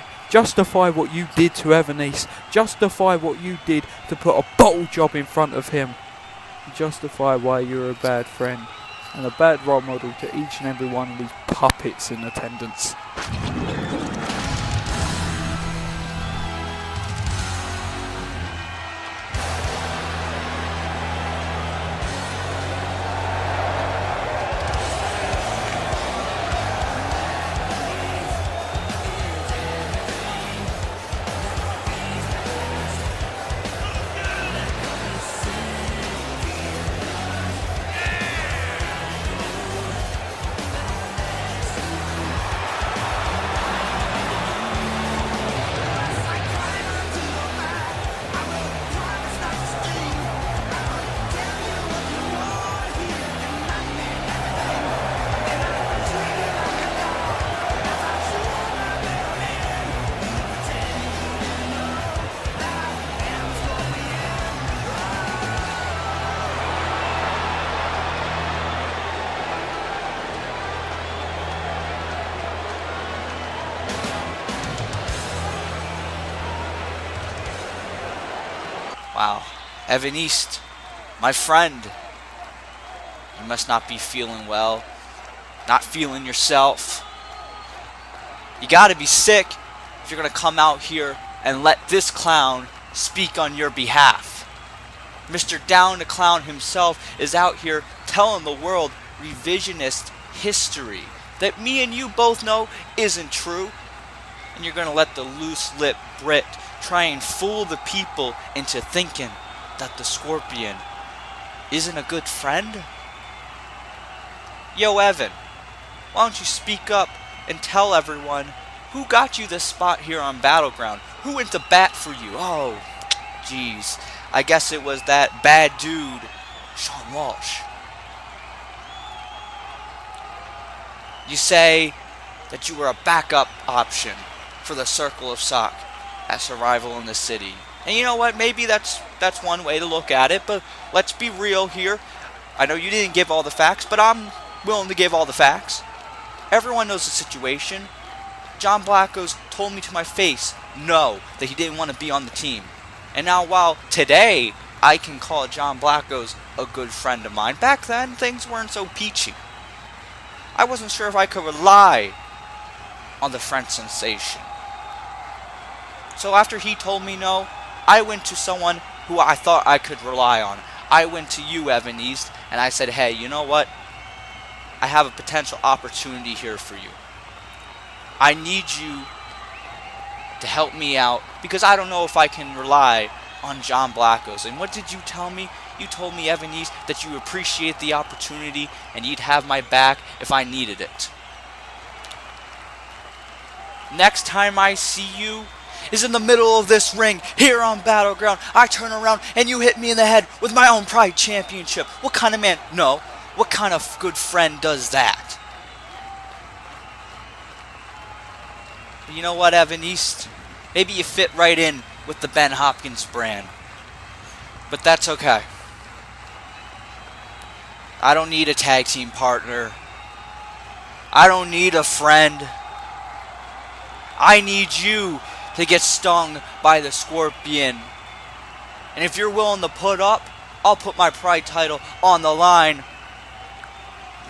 what you did to Evan East. Justify what you did to put a bottle job in front of him. Justify why you're a bad friend and a bad role model to each and every one of these puppets in attendance. Wow. Evan East, my friend. You must not be feeling well. Not feeling yourself. You gotta be sick if you're gonna come out here and let this clown speak on your behalf. Mr. Down the Clown himself is out here telling the world revisionist history that me and you both know isn't true. And you're gonna let the loose lip Brit try and fool the people into thinking that the Scorpion isn't a good friend? Yo, Evan, why don't you speak up and tell everyone who got you this spot here on Battleground. Who went to bat for you? Oh, jeez. I guess it was that bad dude, Sean Walsh. You say that you were a backup option for the Circle of Sock at Survival in the City. And you know what? Maybe that's one way to look at it, but let's be real here. I know you didn't give all the facts, but I'm willing to give all the facts. Everyone knows the situation. John Blackos told me to my face, no, that he didn't want to be on the team. And now while today I can call John Blackos a good friend of mine, back then things weren't so peachy. I wasn't sure if I could rely on the French sensation. So after he told me no, I went to someone who I thought I could rely on. I went to you, Evan East, and I said, hey, you know what? I have a potential opportunity here for you. I need you to help me out because I don't know if I can rely on John Blackos. And what did you tell me? You told me, Evan East, that you appreciate the opportunity and you'd have my back if I needed it. Next time I see you is in the middle of this ring here on Battleground. I turn around and you hit me in the head with my own Pride Championship. What kind of man? No. What kind of good friend does that? But you know what, Evan East? Maybe you fit right in with the Ben Hopkins brand. But that's okay. I don't need a tag team partner. I don't need a friend. I need you to get stung by the Scorpion. And if you're willing to put up, I'll put my Pride title on the line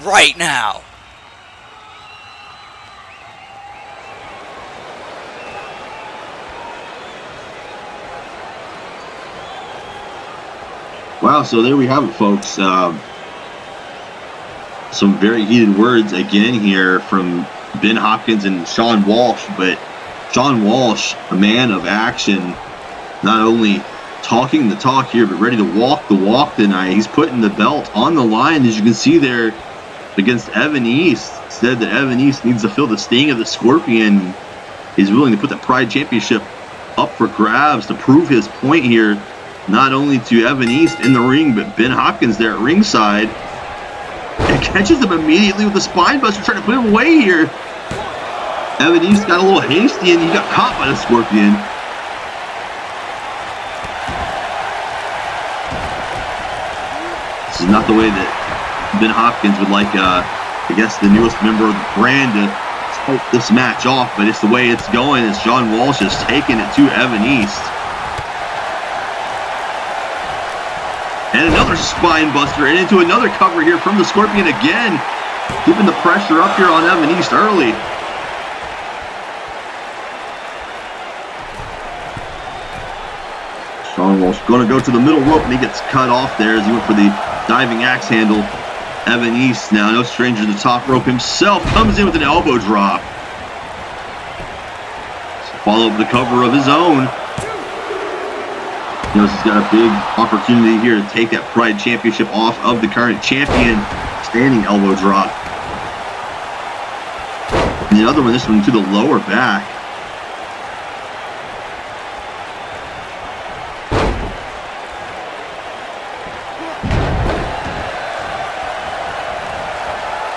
right now. Wow, so there we have it, folks. Some very heated words again here from Ben Hopkins and Sean Walsh, but Sean Walsh, a man of action, not only talking the talk here, but ready to walk the walk tonight. He's putting the belt on the line, as you can see there, against Evan East. Said that Evan East needs to feel the sting of the Scorpion. He's willing to put the Pride Championship up for grabs to prove his point here, not only to Evan East in the ring, but Ben Hopkins there at ringside. And catches him immediately with the spine buster, trying to put him away here. Evan East got a little hasty and he got caught by the Scorpion. This is not the way that Ben Hopkins would like, I guess, the newest member of the brand to start this match off, but it's the way it's going as Sean Walsh is taking it to Evan East. And another spine buster and into another cover here from the Scorpion again. Keeping the pressure up here on Evan East early. Sean Walsh going to go to the middle rope and he gets cut off there as he went for the diving axe handle. Evan East, now no stranger to the top rope himself, comes in with an elbow drop. Follow up the cover of his own. Knows he's got a big opportunity here to take that Pride Championship off of the current champion. Standing elbow drop. And the other one, this one to the lower back.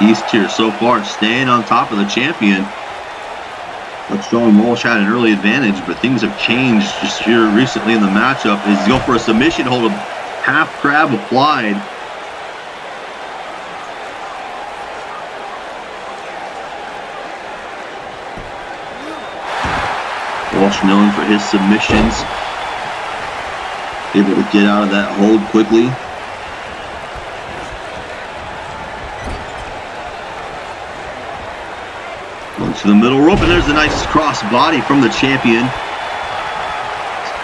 East here so far staying on top of the champion. But Sean Walsh had an early advantage, but things have changed just here recently in the matchup. He's going for a submission hold, of half crab applied. Walsh known for his submissions. Able to get out of that hold quickly. To the middle rope, and there's a nice cross body from the champion.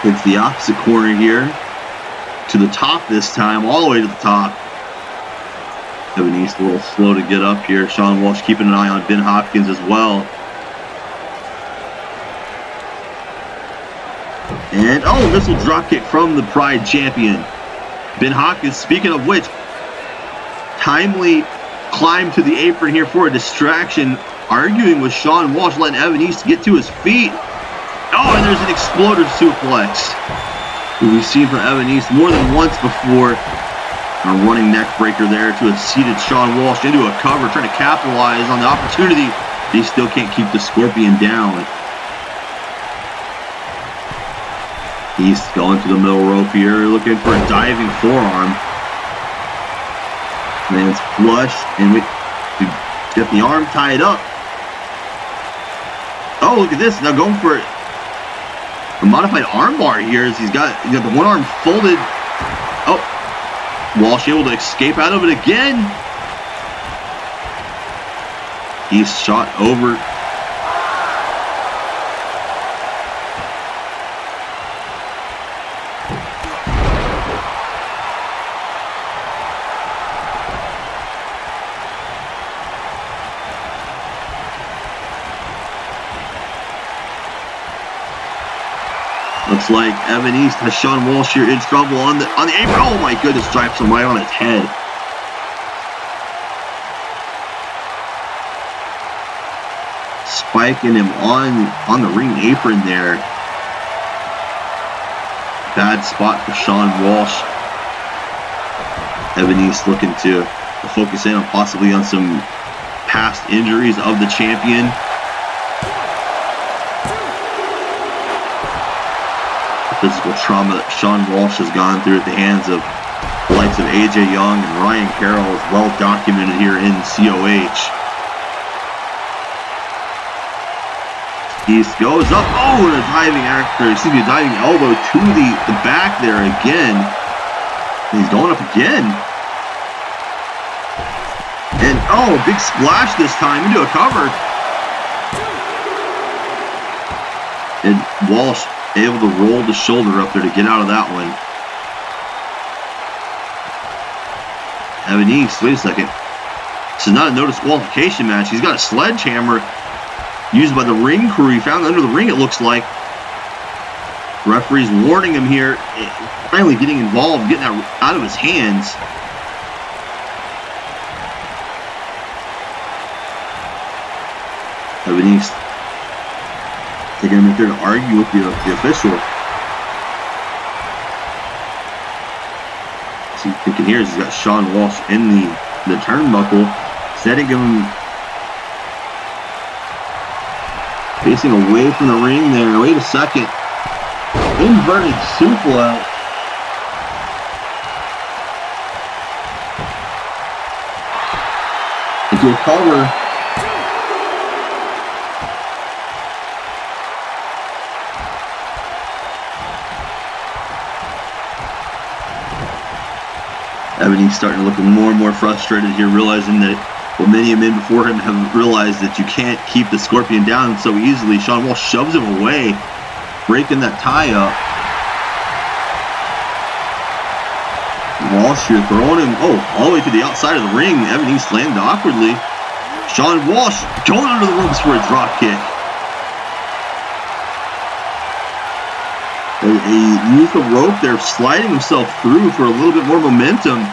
It's the opposite corner here. To the top this time, all the way to the top. Evan East a little slow to get up here. Sean Walsh keeping an eye on Ben Hopkins as well. And, oh, missile dropkick from the Pride champion. Ben Hopkins, speaking of which, timely climb to the apron here for a distraction arguing with Sean Walsh, letting Evan East get to his feet. Oh, and there's an exploder suplex. We've seen from Evan East more than once before. A running neck breaker there to a seated Sean Walsh into a cover, trying to capitalize on the opportunity. He still can't keep the Scorpion down. East going to the middle rope here, looking for a diving forearm. Man's flush, and we get the arm tied up. Oh, look at this! Now going for a modified armbar here, as he's got the one arm folded. Oh, Walsh able to escape out of it again. He's shot over. Looks like Evan East has Sean Walsh here in trouble on the apron. Oh my goodness, stripes him right on his head. Spiking him on the ring apron there. Bad spot for Sean Walsh. Evan East looking to focus in on possibly on some past injuries of the champion. Physical trauma that Sean Walsh has gone through at the hands of the likes of AJ Young and Ryan Carroll is well documented here in COH. East goes up. Oh, and a diving diving elbow to the back there again. And he's going up again. And oh, a big splash this time into a cover. And Walsh able to roll the shoulder up there to get out of that one. Evan East, wait a second. This is not a no disqualification match. He's got a sledgehammer used by the ring crew. He found under the ring, it looks like. The referee's warning him here. Finally getting involved, getting that out of his hands. Evan East taking him in there to argue with the official. See, thinking here is he's got Sean Walsh in the turnbuckle, setting him facing away from the ring there. Wait a second. Inverted suplex. Into a cover. Evan East starting to look more and more frustrated here, realizing that what many men before him have realized that you can't keep the Scorpion down so easily. Sean Walsh shoves him away, breaking that tie up. Walsh here throwing him, all the way to the outside of the ring. Evan East landed awkwardly. Sean Walsh going under the ropes for a drop kick. He used the rope there, sliding himself through for a little bit more momentum.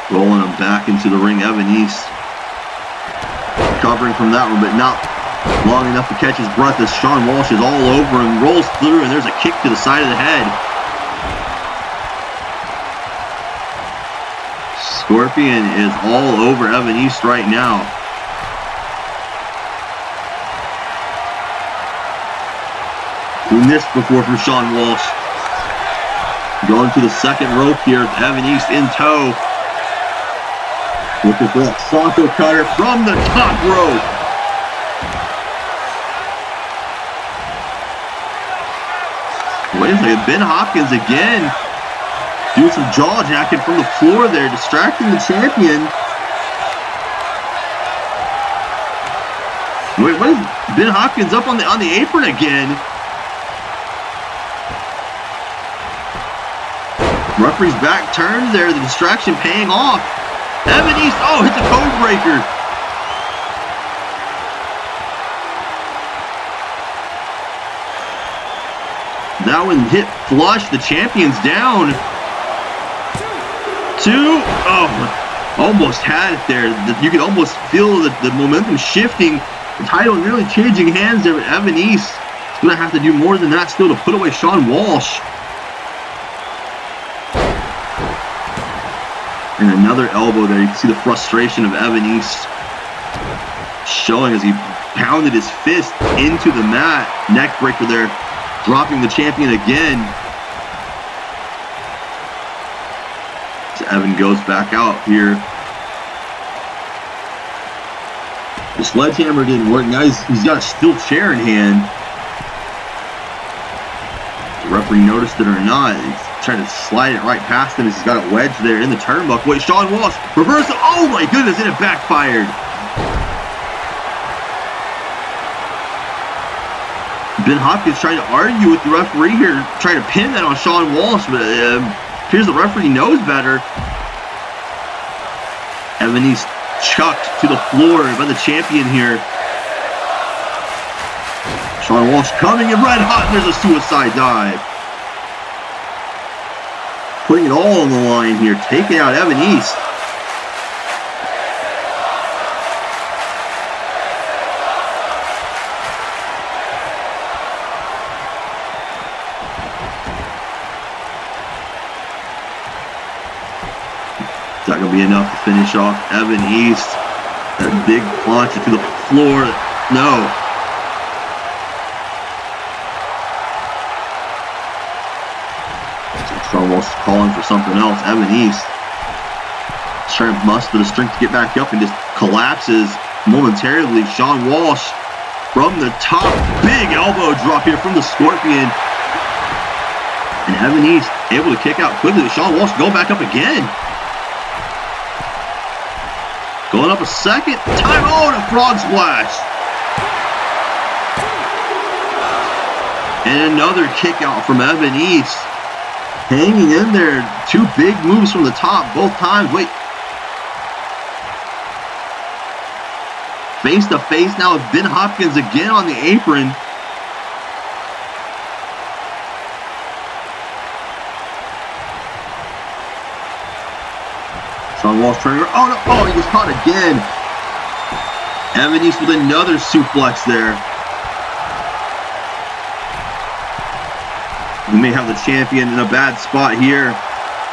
Rolling him back into the ring, Evan East. Covering from that one, but not long enough to catch his breath as Sean Walsh is all over him, rolls through, and there's a kick to the side of the head. Scorpion is all over Evan East right now. We missed before from Sean Walsh. Going to the second rope here with Evan East in tow. Looking for that Santo cutter from the top rope. Wait a second, Ben Hopkins again. Doing some jaw jacking from the floor there, distracting the champion. Wait, what is Ben Hopkins up on the apron again? Referee's back turned there, the distraction paying off. Evan East, hits a code breaker. That one hit flush. The champion's down. 2. Oh, almost had it there. You could almost feel the momentum shifting. The title nearly changing hands there. But Evan East is going to have to do more than that still to put away Sean Walsh. And another elbow there. You can see the frustration of Evan East showing as he pounded his fist into the mat. Neck breaker there, dropping the champion again. So Evan goes back out here. The sledgehammer didn't work. Now he's got a steel chair in hand. The referee noticed it or not. He's trying to slide it right past him as he's got it wedged there in the turnbuckle. Wait, Sean Walsh reversal. Oh my goodness, and it backfired. Ben Hopkins trying to argue with the referee here, trying to pin that on Sean Walsh, but appears the referee knows better. Evan East chucked to the floor by the champion here. Sean Walsh coming in red hot. There's a suicide dive. Putting it all on the line here, taking out Evan East. It's not going to be enough to finish off Evan East. That big plancha to the floor. No. Sean Walsh calling for something else. Evan East is trying to muster the strength to get back up and just collapses momentarily. Sean Walsh from the top. Big elbow drop here from the Scorpion. And Evan East able to kick out quickly. Sean Walsh go back up again. Going up a second time. Oh, and a frog splash. And another kick out from Evan East. Hanging in there. 2 big moves from the top both times. Wait. Face to face now with Ben Hopkins again on the apron. Sean Walsh turning around. Oh no! Oh, he was caught again. Evan East with another suplex there. We may have the champion in a bad spot here.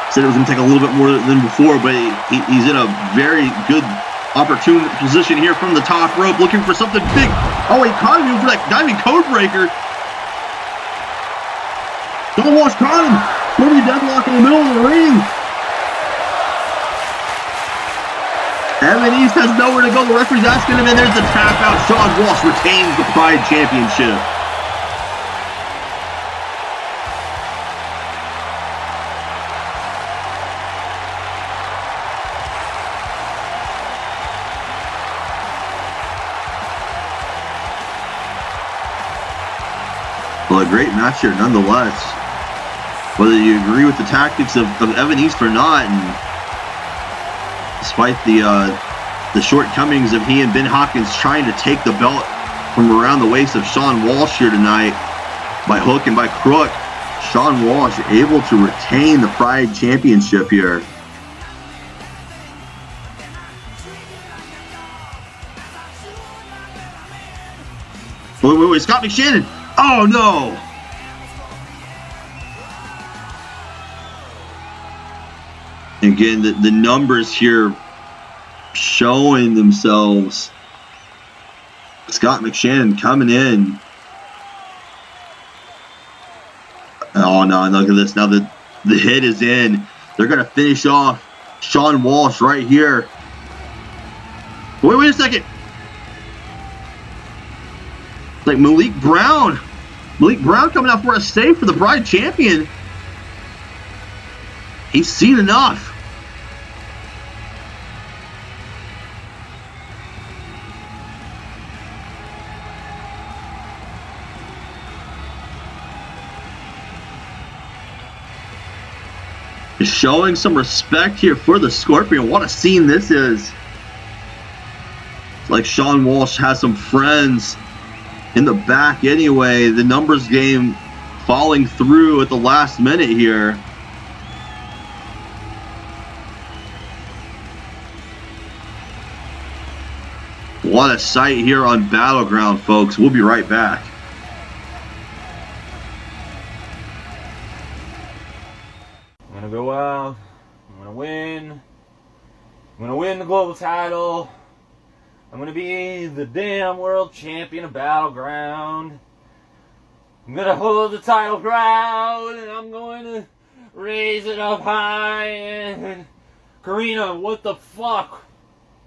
Said it was going to take a little bit more than before, but he's in a very good, opportune position here from the top rope, looking for something big. Oh, he caught him for that diving code breaker. Sean Walsh caught him. Totally deadlock in the middle of the ring. Evan East has nowhere to go. The referee's asking him, and there's the tap out. Sean Walsh retains the Pride Championship. Well, a great match here nonetheless. Whether you agree with the tactics of Evan East or not, and despite the shortcomings of he and Ben Hopkins trying to take the belt from around the waist of Sean Walsh here tonight by hook and by crook, Sean Walsh able to retain the Pride Championship here. Wait, Scott McShannon. Oh no! Again, the numbers here showing themselves. Scott McShannon coming in. Oh no, look at this. Now the hit is in. They're going to finish off Sean Walsh right here. Wait a second. It's like Malik Brown. Malik Brown coming out for a save for the Pride Champion. He's seen enough. Showing some respect here for the Scorpion. What a scene this is. It's like Sean Walsh has some friends in the back anyway. The numbers game falling through at the last minute here. What a sight here on Battleground, folks. We'll be right back. I'm gonna go out. I'm gonna win. I'm gonna win the global title. I'm gonna be the damn world champion of Battleground. I'm gonna hold the title proud, and I'm going to raise it up high. And Karina, what the fuck?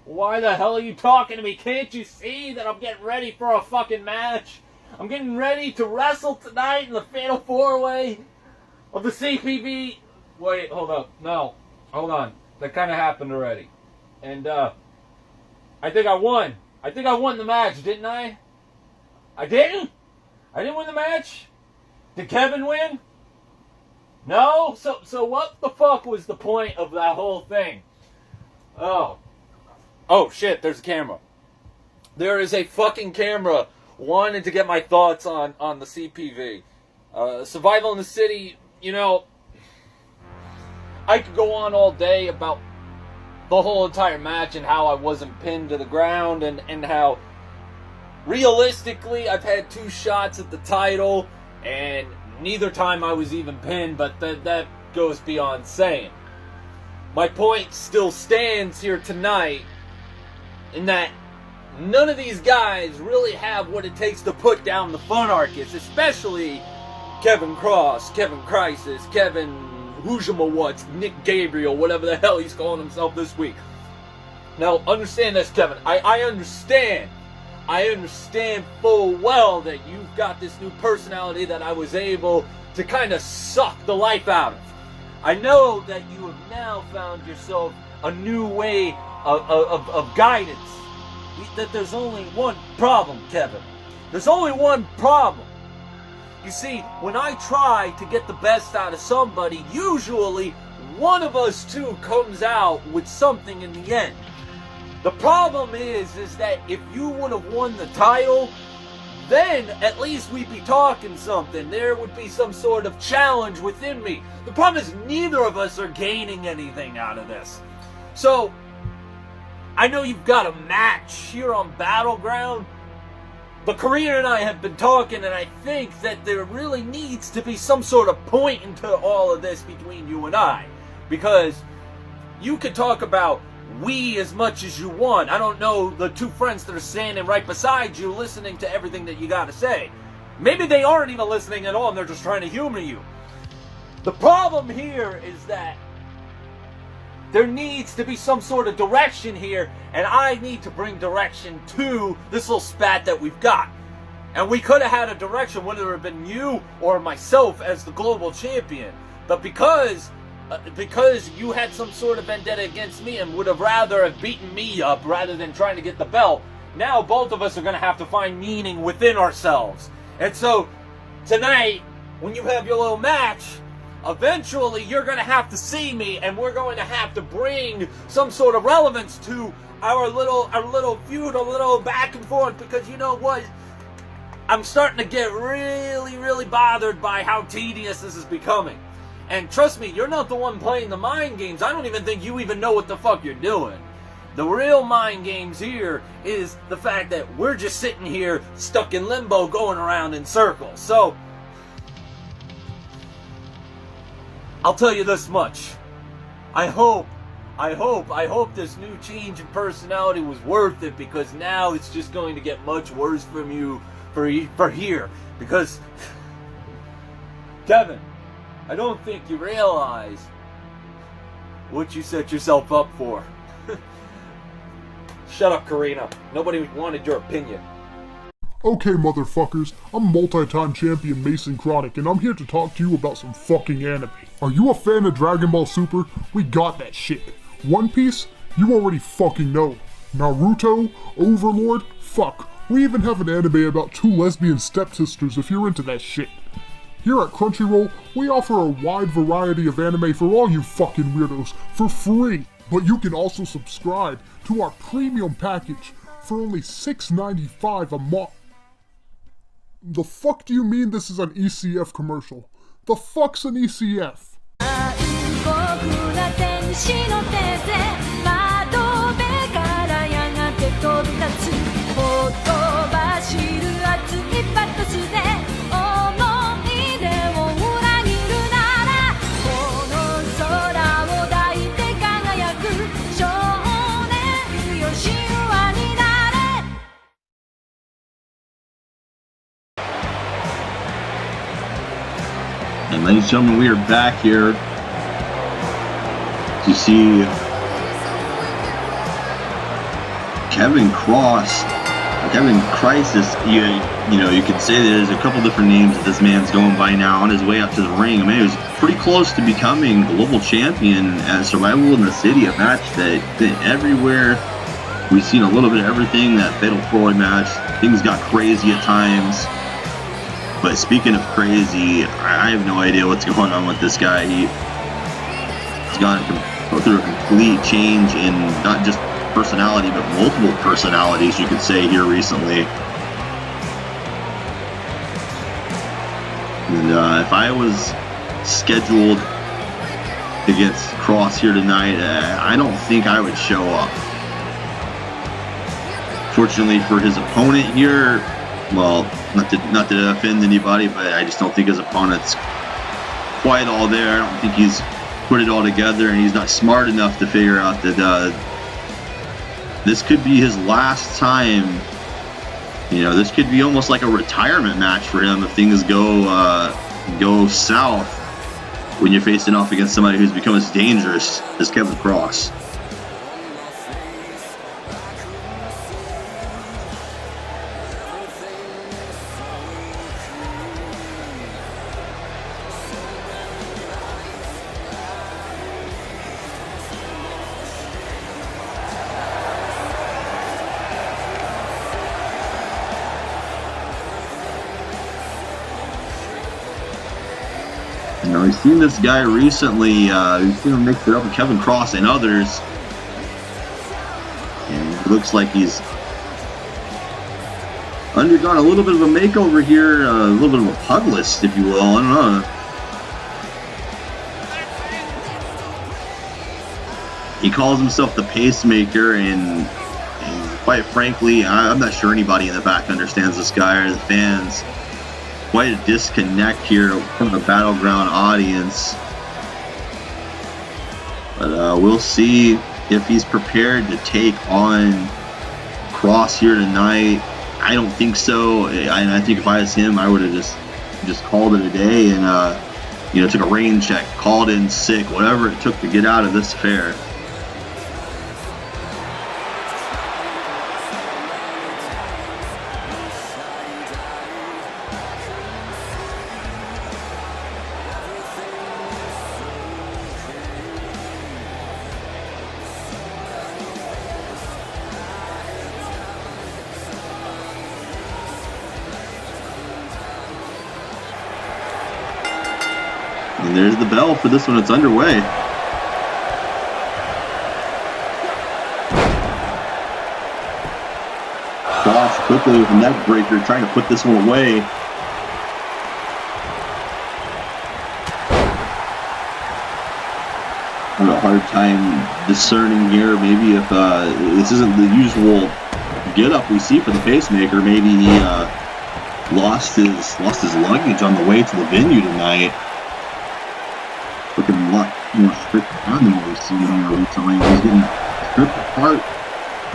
Why the hell are you talking to me? Can't you see that I'm getting ready for a fucking match? I'm getting ready to wrestle tonight in the Fatal 4-Way of the CPV. Wait, hold up. No, hold on. That kind of happened already. And, I think I won. I think I won the match, didn't I? I didn't? I didn't win the match? Did Kevin win? No? So what the fuck was the point of that whole thing? Oh shit, there's a camera. There is a fucking camera wanting to get my thoughts on the CPV. Survival in the City, you know, I could go on all day about the whole entire match and how I wasn't pinned to the ground and how realistically I've had 2 shots at the title and neither time I was even pinned, but that goes beyond saying. My point still stands here tonight in that none of these guys really have what it takes to put down the Funarchists, especially Kevin Kross, Kevin Crisis, Kevin Whoojamawatts, Nick Gabriel, whatever the hell he's calling himself this week. Now, understand this, Kevin. I understand. I understand full well that you've got this new personality that I was able to kind of suck the life out of. I know that you have now found yourself a new way of guidance. That there's only one problem, Kevin. There's only one problem. You see, when I try to get the best out of somebody, usually one of us two comes out with something in the end. The problem is that if you would have won the title, then at least we'd be talking something. There would be some sort of challenge within me. The problem is neither of us are gaining anything out of this. So, I know you've got a match here on Battleground, but Karina and I have been talking, and I think that there really needs to be some sort of point into all of this between you and I. Because you could talk about we as much as you want. I don't know the 2 friends that are standing right beside you listening to everything that you got to say. Maybe they aren't even listening at all and they're just trying to humor you. The problem here is that there needs to be some sort of direction here, and I need to bring direction to this little spat that we've got. And we could have had a direction, whether it have been you or myself as the global champion. But because you had some sort of vendetta against me and would have rather have beaten me up rather than trying to get the belt, now both of us are going to have to find meaning within ourselves. And so, tonight, when you have your little match, eventually you're going to have to see me and we're going to have to bring some sort of relevance to our little feud, a little back and forth, because you know what? I'm starting to get really, really bothered by how tedious this is becoming. And trust me, you're not the one playing the mind games. I don't even think you even know what the fuck you're doing. The real mind games here is the fact that we're just sitting here stuck in limbo going around in circles. So, I'll tell you this much. I hope this new change in personality was worth it, because now it's just going to get much worse from you for here. Because, Kevin, I don't think you realize what you set yourself up for. Shut up, Karina. Nobody wanted your opinion. Okay, motherfuckers, I'm multi-time champion Mason Chronic, and I'm here to talk to you about some fucking anime. Are you a fan of Dragon Ball Super? We got that shit. One Piece? You already fucking know. Naruto? Overlord? Fuck. We even have an anime about 2 lesbian stepsisters if you're into that shit. Here at Crunchyroll, we offer a wide variety of anime for all you fucking weirdos for free. But you can also subscribe to our premium package for only $6.95 a month. The fuck do you mean this is an ECF commercial? The fuck's an ECF? And ladies and gentlemen, we are back here to see Kevin Kross, Kevin Crisis. You know, you could say there's a couple different names that this man's going by now on his way up to the ring. I mean, he was pretty close to becoming global champion at Survival in the City, a match that everywhere we've seen a little bit of everything. That Fatal 4-Way match, things got crazy at times. But speaking of crazy, I have no idea what's going on with this guy. He's gone through a complete change in not just personality, but multiple personalities, you could say, here recently. And if I was scheduled against Kross here tonight, I don't think I would show up. Fortunately for his opponent here, well, not to offend anybody, but I just don't think his opponent's quite all there. I don't think he's put it all together, and he's not smart enough to figure out that this could be his last time. You know, this could be almost like a retirement match for him if things go south when you're facing off against somebody who's become as dangerous as Kevin Kross. You know, we've seen this guy recently, we've seen him mix it up with Kevin Kross and others. And it looks like he's undergone a little bit of a makeover here, a little bit of a puglist, if you will, I don't know. He calls himself the Pacemaker, and quite frankly, I'm not sure anybody in the back understands this guy or the fans. Quite a disconnect here from the Battleground audience. But we'll see if he's prepared to take on Kross here tonight. I don't think so. I think if I was him, I would have just called it a day and you know, took a rain check, called in sick, whatever it took to get out of this affair. And there's the bell for this one. It's underway. Walsh quickly with a neck breaker, trying to put this one away. I have a hard time discerning here. Maybe if this isn't the usual get-up we see for the Pacemaker, maybe he lost his luggage on the way to the venue tonight. Looking a lot more stripped down than what we've seen here recently. He's getting stripped apart,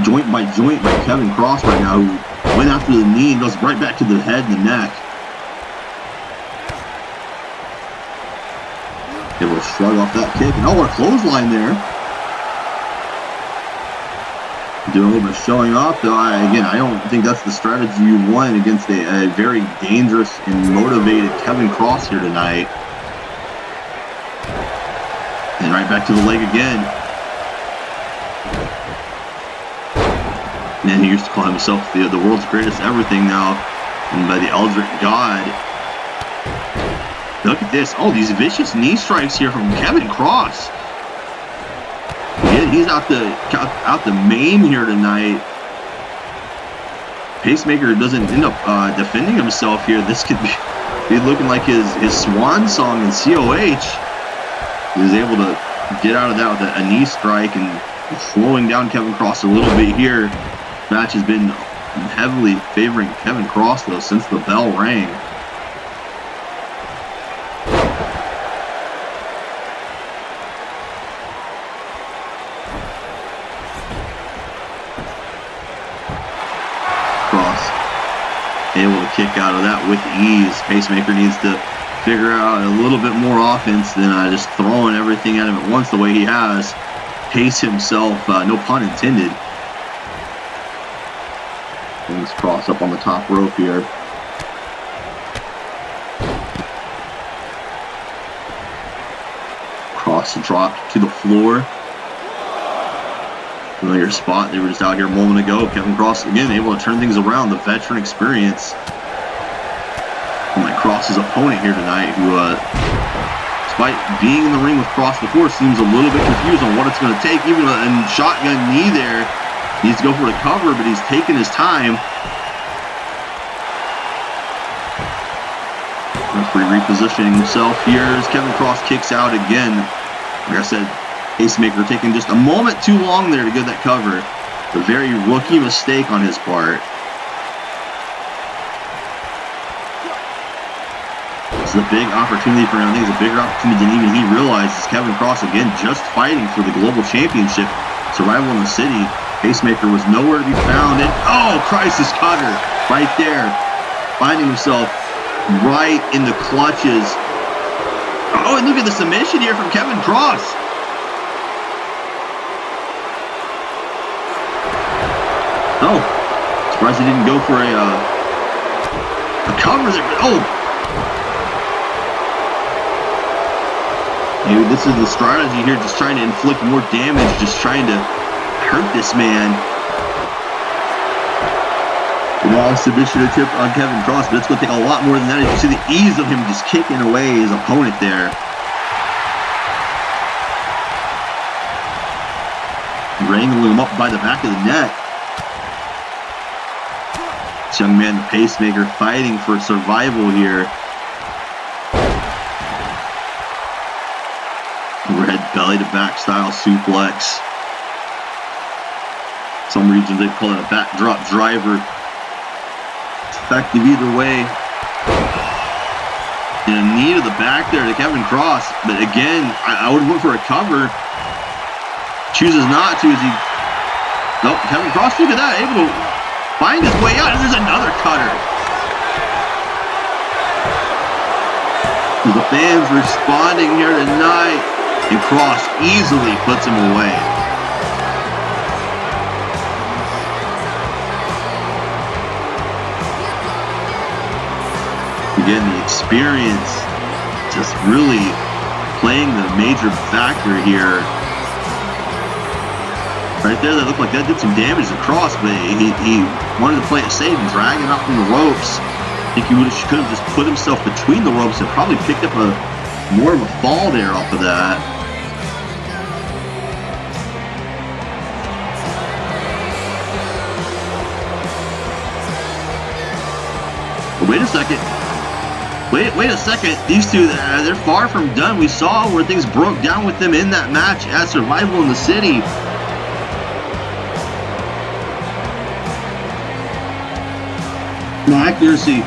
joint by joint, by Kevin Kross right now, who went after the knee and goes right back to the head and the neck. Able to shrug off that kick, and a clothesline there. Doing a little bit of showing off, though. Again, I don't think that's the strategy you want against a very dangerous and motivated Kevin Kross here tonight. And right back to the leg again. Man, he used to call himself the world's greatest everything now. And by the Eldritch God. Look at this. Oh, these vicious knee strikes here from Kevin Kross. Yeah, he's out the main here tonight. Pacemaker doesn't end up defending himself here, this could be looking like his swan song in COH. He was able to get out of that with a knee strike and slowing down Kevin Kross a little bit here. Match has been heavily favoring Kevin Kross though since the bell rang. Kross able to kick out of that with ease. Pacemaker needs to figure out a little bit more offense than just throwing everything at him at once the way he has. Pace himself, no pun intended. Brings Kross up on the top rope here. Kross dropped to the floor. Familiar spot. They were just out here a moment ago. Kevin Kross again able to turn things around. The veteran experience. Unlike Kross's opponent here tonight, who, despite being in the ring with Kross before, seems a little bit confused on what it's going to take. Even a shotgun knee there. Needs to go for the cover, but he's taking his time. Referee repositioning himself here as Kevin Kross kicks out again. Like I said, Pacemaker taking just a moment too long there to get that cover. A very rookie mistake on his part. It's a big opportunity for him. I think it's a bigger opportunity than even he realizes. Kevin Kross again just fighting for the global championship. Survival in the city. Pacemaker was nowhere to be found. And oh, crisis cutter right there. Finding himself right in the clutches. Oh, and look at the submission here from Kevin Kross. Oh, surprised he didn't go for a cover there. Oh, maybe this is the strategy here, just trying to inflict more damage, just trying to hurt this man. Long submission attempt on Kevin Kross, but it's going to take a lot more than that. You can see the ease of him just kicking away his opponent there. Wrangling him up by the back of the neck. This young man, the Pacemaker, fighting for survival here. Red belly to back style suplex. Some regions they call it a backdrop driver. Effective either way. And a knee to the back there to Kevin Kross. But again, I would have went for a cover. Chooses not to as he... Nope, Kevin Kross, look at that. Able to find his way out. And there's another cutter. The fans responding here tonight. And Kross easily puts him away. Again, the experience just really playing the major factor here. Right there, that looked like that did some damage to Kross, but he wanted to play it safe and drag him out from the ropes. I think he could have just put himself between the ropes and probably picked up more of a fall there off of that. But wait a second. Wait a second. These two, they're far from done. We saw where things broke down with them in that match at Survival in the City. No accuracy.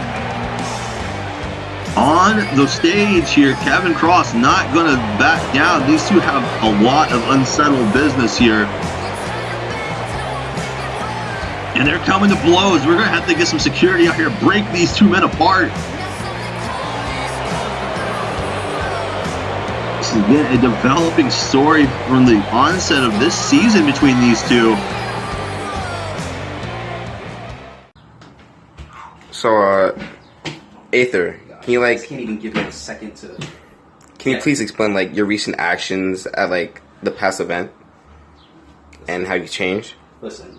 On the stage here, Kevin Kross not going to back down. These two have a lot of unsettled business here. And they're coming to blows. We're going to have to get some security out here, break these two men apart. This is again a developing story from the onset of this season between these two. So, Aether, can you I can't even give you a second to... Can you please explain your recent actions at the past event and how you changed? Listen.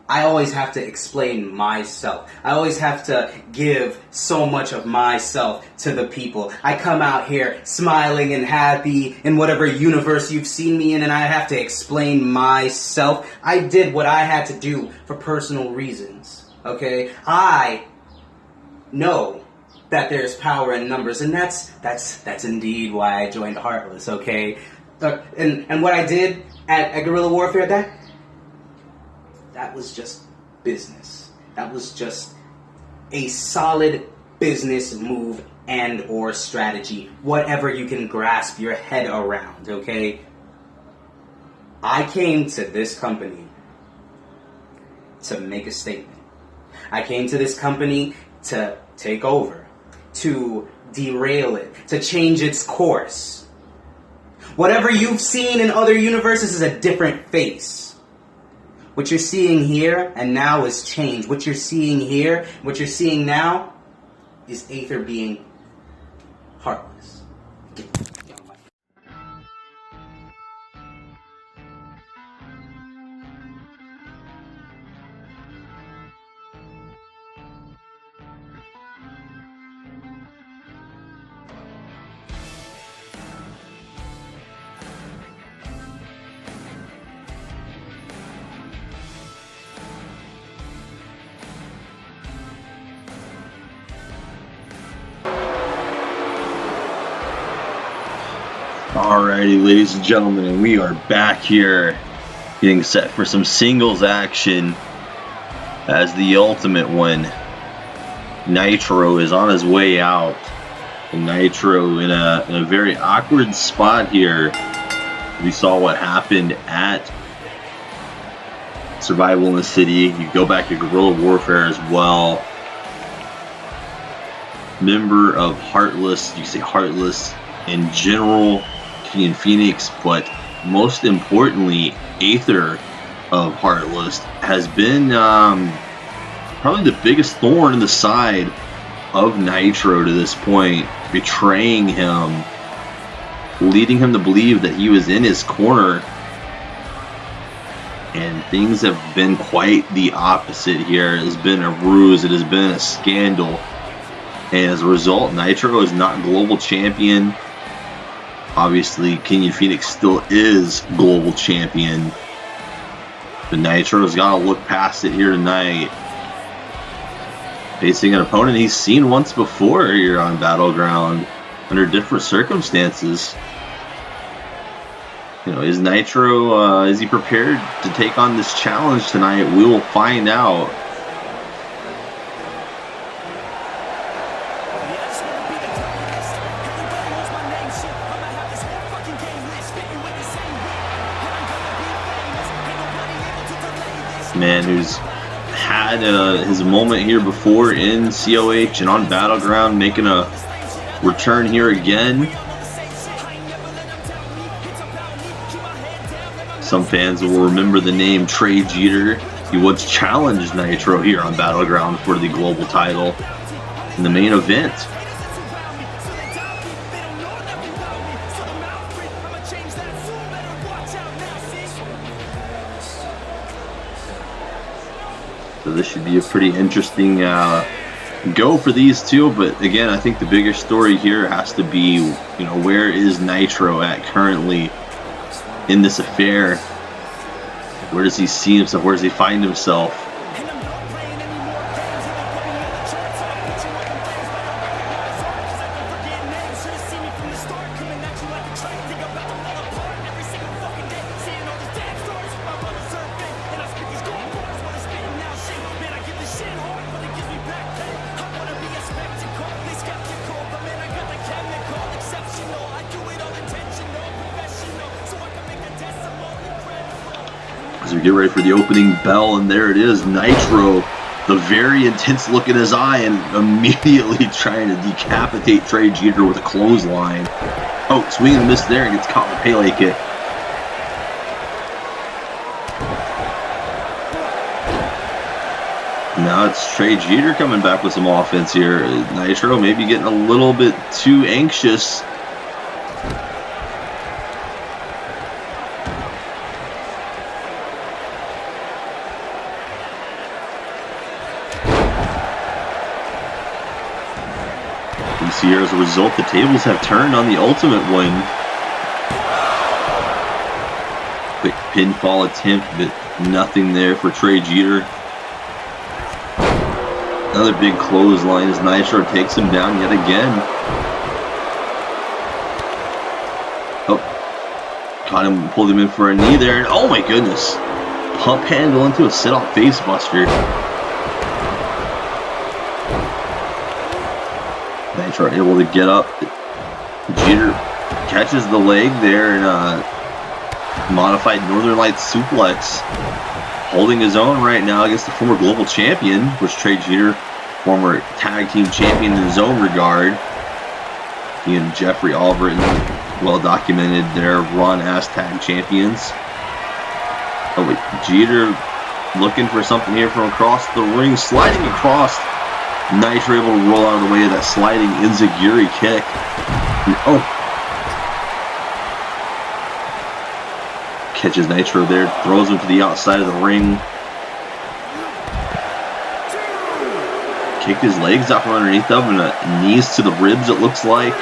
I always have to explain myself. I always have to give so much of myself to the people. I come out here smiling and happy in whatever universe you've seen me in, and I have to explain myself. I did what I had to do for personal reasons, okay? I know that there's power in numbers, and that's indeed why I joined Heartless, okay? And what I did at Guerrilla Warfare, that was just business. That was just a solid business move and or strategy. Whatever you can grasp your head around, okay? I came to this company to make a statement. I came to this company to take over, to derail it, to change its course. Whatever you've seen in other universes is a different face. What you're seeing here and now is change. What you're seeing here, what you're seeing now, is Aether being heartless. Alrighty, ladies and gentlemen, and we are back here getting set for some singles action as the ultimate one. Nitro is on his way out. And Nitro in a very awkward spot here. We saw what happened at Survival in the City. You go back to Guerrilla Warfare as well. Member of Heartless, you can say Heartless in general. Kenyon Fenix, but most importantly, Aether of Heartless has been probably the biggest thorn in the side of Nitro to this point, betraying him, leading him to believe that he was in his corner, and things have been quite the opposite here. It has been a ruse, it has been a scandal, and as a result, Nitro is not global champion. Obviously, Kenyon Fenix still is global champion. But Nitro's got to look past it here tonight. Facing an opponent he's seen once before here on Battleground under different circumstances. You know, is Nitro, is he prepared to take on this challenge tonight? We will find out. Man who's had his moment here before in COH and on Battleground, making a return here again. Some fans will remember the name Trey Jeter. He once challenged Nitro here on Battleground for the global title in the main event. So this should be a pretty interesting go for these two, but again, I think the bigger story here has to be, you know, where is Nitro at currently in this affair? Where does he see himself? Where does he find himself? As we get ready for the opening bell, and there it is, Nitro, the very intense look in his eye, and immediately trying to decapitate Trey Jeter with a clothesline. Oh, swing and miss there, and gets caught with a Pele kick. Now it's Trey Jeter coming back with some offense here. Nitro maybe getting a little bit too anxious. points here. As a result, the tables have turned on the Ultimate win. Quick pinfall attempt, but nothing there for Trey Jeter. Another big clothesline as Nitro takes him down yet again. Oh, caught him, pulled him in for a knee there, and oh my goodness. Pump handle into a sit-off face buster. Nitro able to get up. Jeter catches the leg there in a modified Northern Lights suplex. Holding his own right now against the former global champion, which Trey Jeter, former tag team champion in his own regard. He and Jeffrey Albritton, well documented, their Raw-ass tag champions. Oh wait, Jeter looking for something here from across the ring, sliding across. Nitro able to roll out of the way of that sliding Enziguri kick. And, oh, catches Nitro there, throws him to the outside of the ring. Kicked his legs out from underneath of him, and knees to the ribs, it looks like.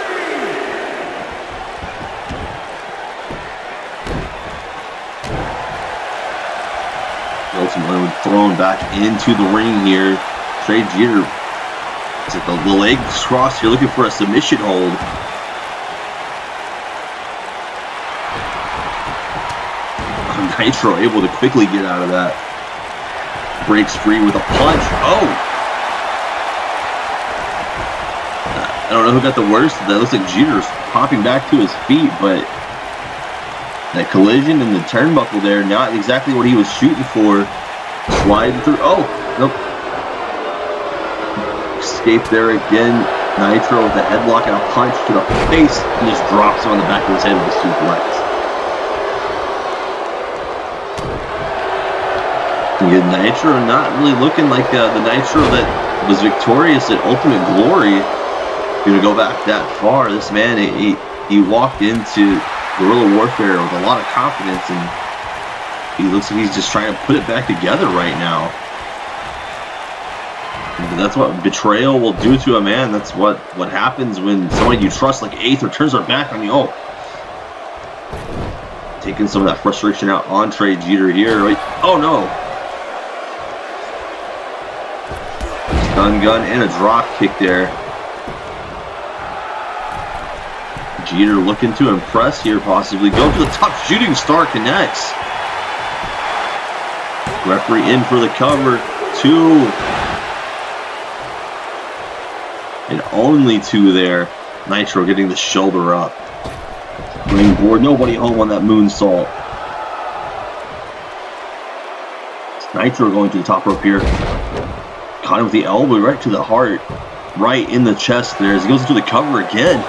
Ultimately thrown back into the ring here. Trey Jeter, is it the legs crossed? You're looking for a submission hold. Nitro able to quickly get out of that. Breaks free with a punch. Oh! I don't know who got the worst of that. Looks like Jeter's popping back to his feet, but that collision and the turnbuckle there, not exactly what he was shooting for. Sliding through. Oh! Nope. Escape there again. Nitro with a headlock and a punch to the face, and just drops him on the back of his head with a suplex. Again, Nitro not really looking like the Nitro that was victorious at Ultimate Glory. Going to go back that far. This man, he walked into guerrilla warfare with a lot of confidence, and he looks like he's just trying to put it back together right now. And that's what betrayal will do to a man. That's what happens when someone you trust like Aether turns their back on you. Oh, taking some of that frustration out on Trey Jeter here. Right? Oh no. Stun gun and a drop kick there. Jeter looking to impress here, possibly. Go to the top. Shooting star connects. Referee in for the cover. 2. And only 2 there. Nitro getting the shoulder up. Ringboard. Nobody home on that moonsault. Nitro going to the top rope here. Caught him with the elbow right to the heart. Right in the chest there as he goes into the cover again.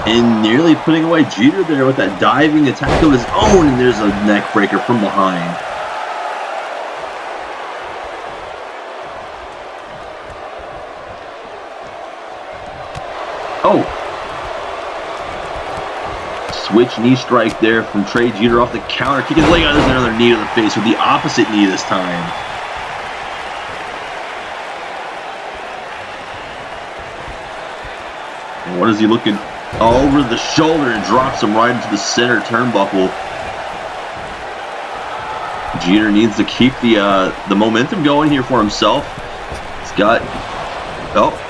And nearly putting away Jeter there with that diving attack of his own. And there's a neck breaker from behind. Oh. Switch knee strike there from Trey Jeter off the counter. Kicking his leg out. There's another knee to the face with the opposite knee this time. And what is he looking? Over the shoulder and drops him right into the center turnbuckle. Jeter needs to keep the momentum going here for himself. He's got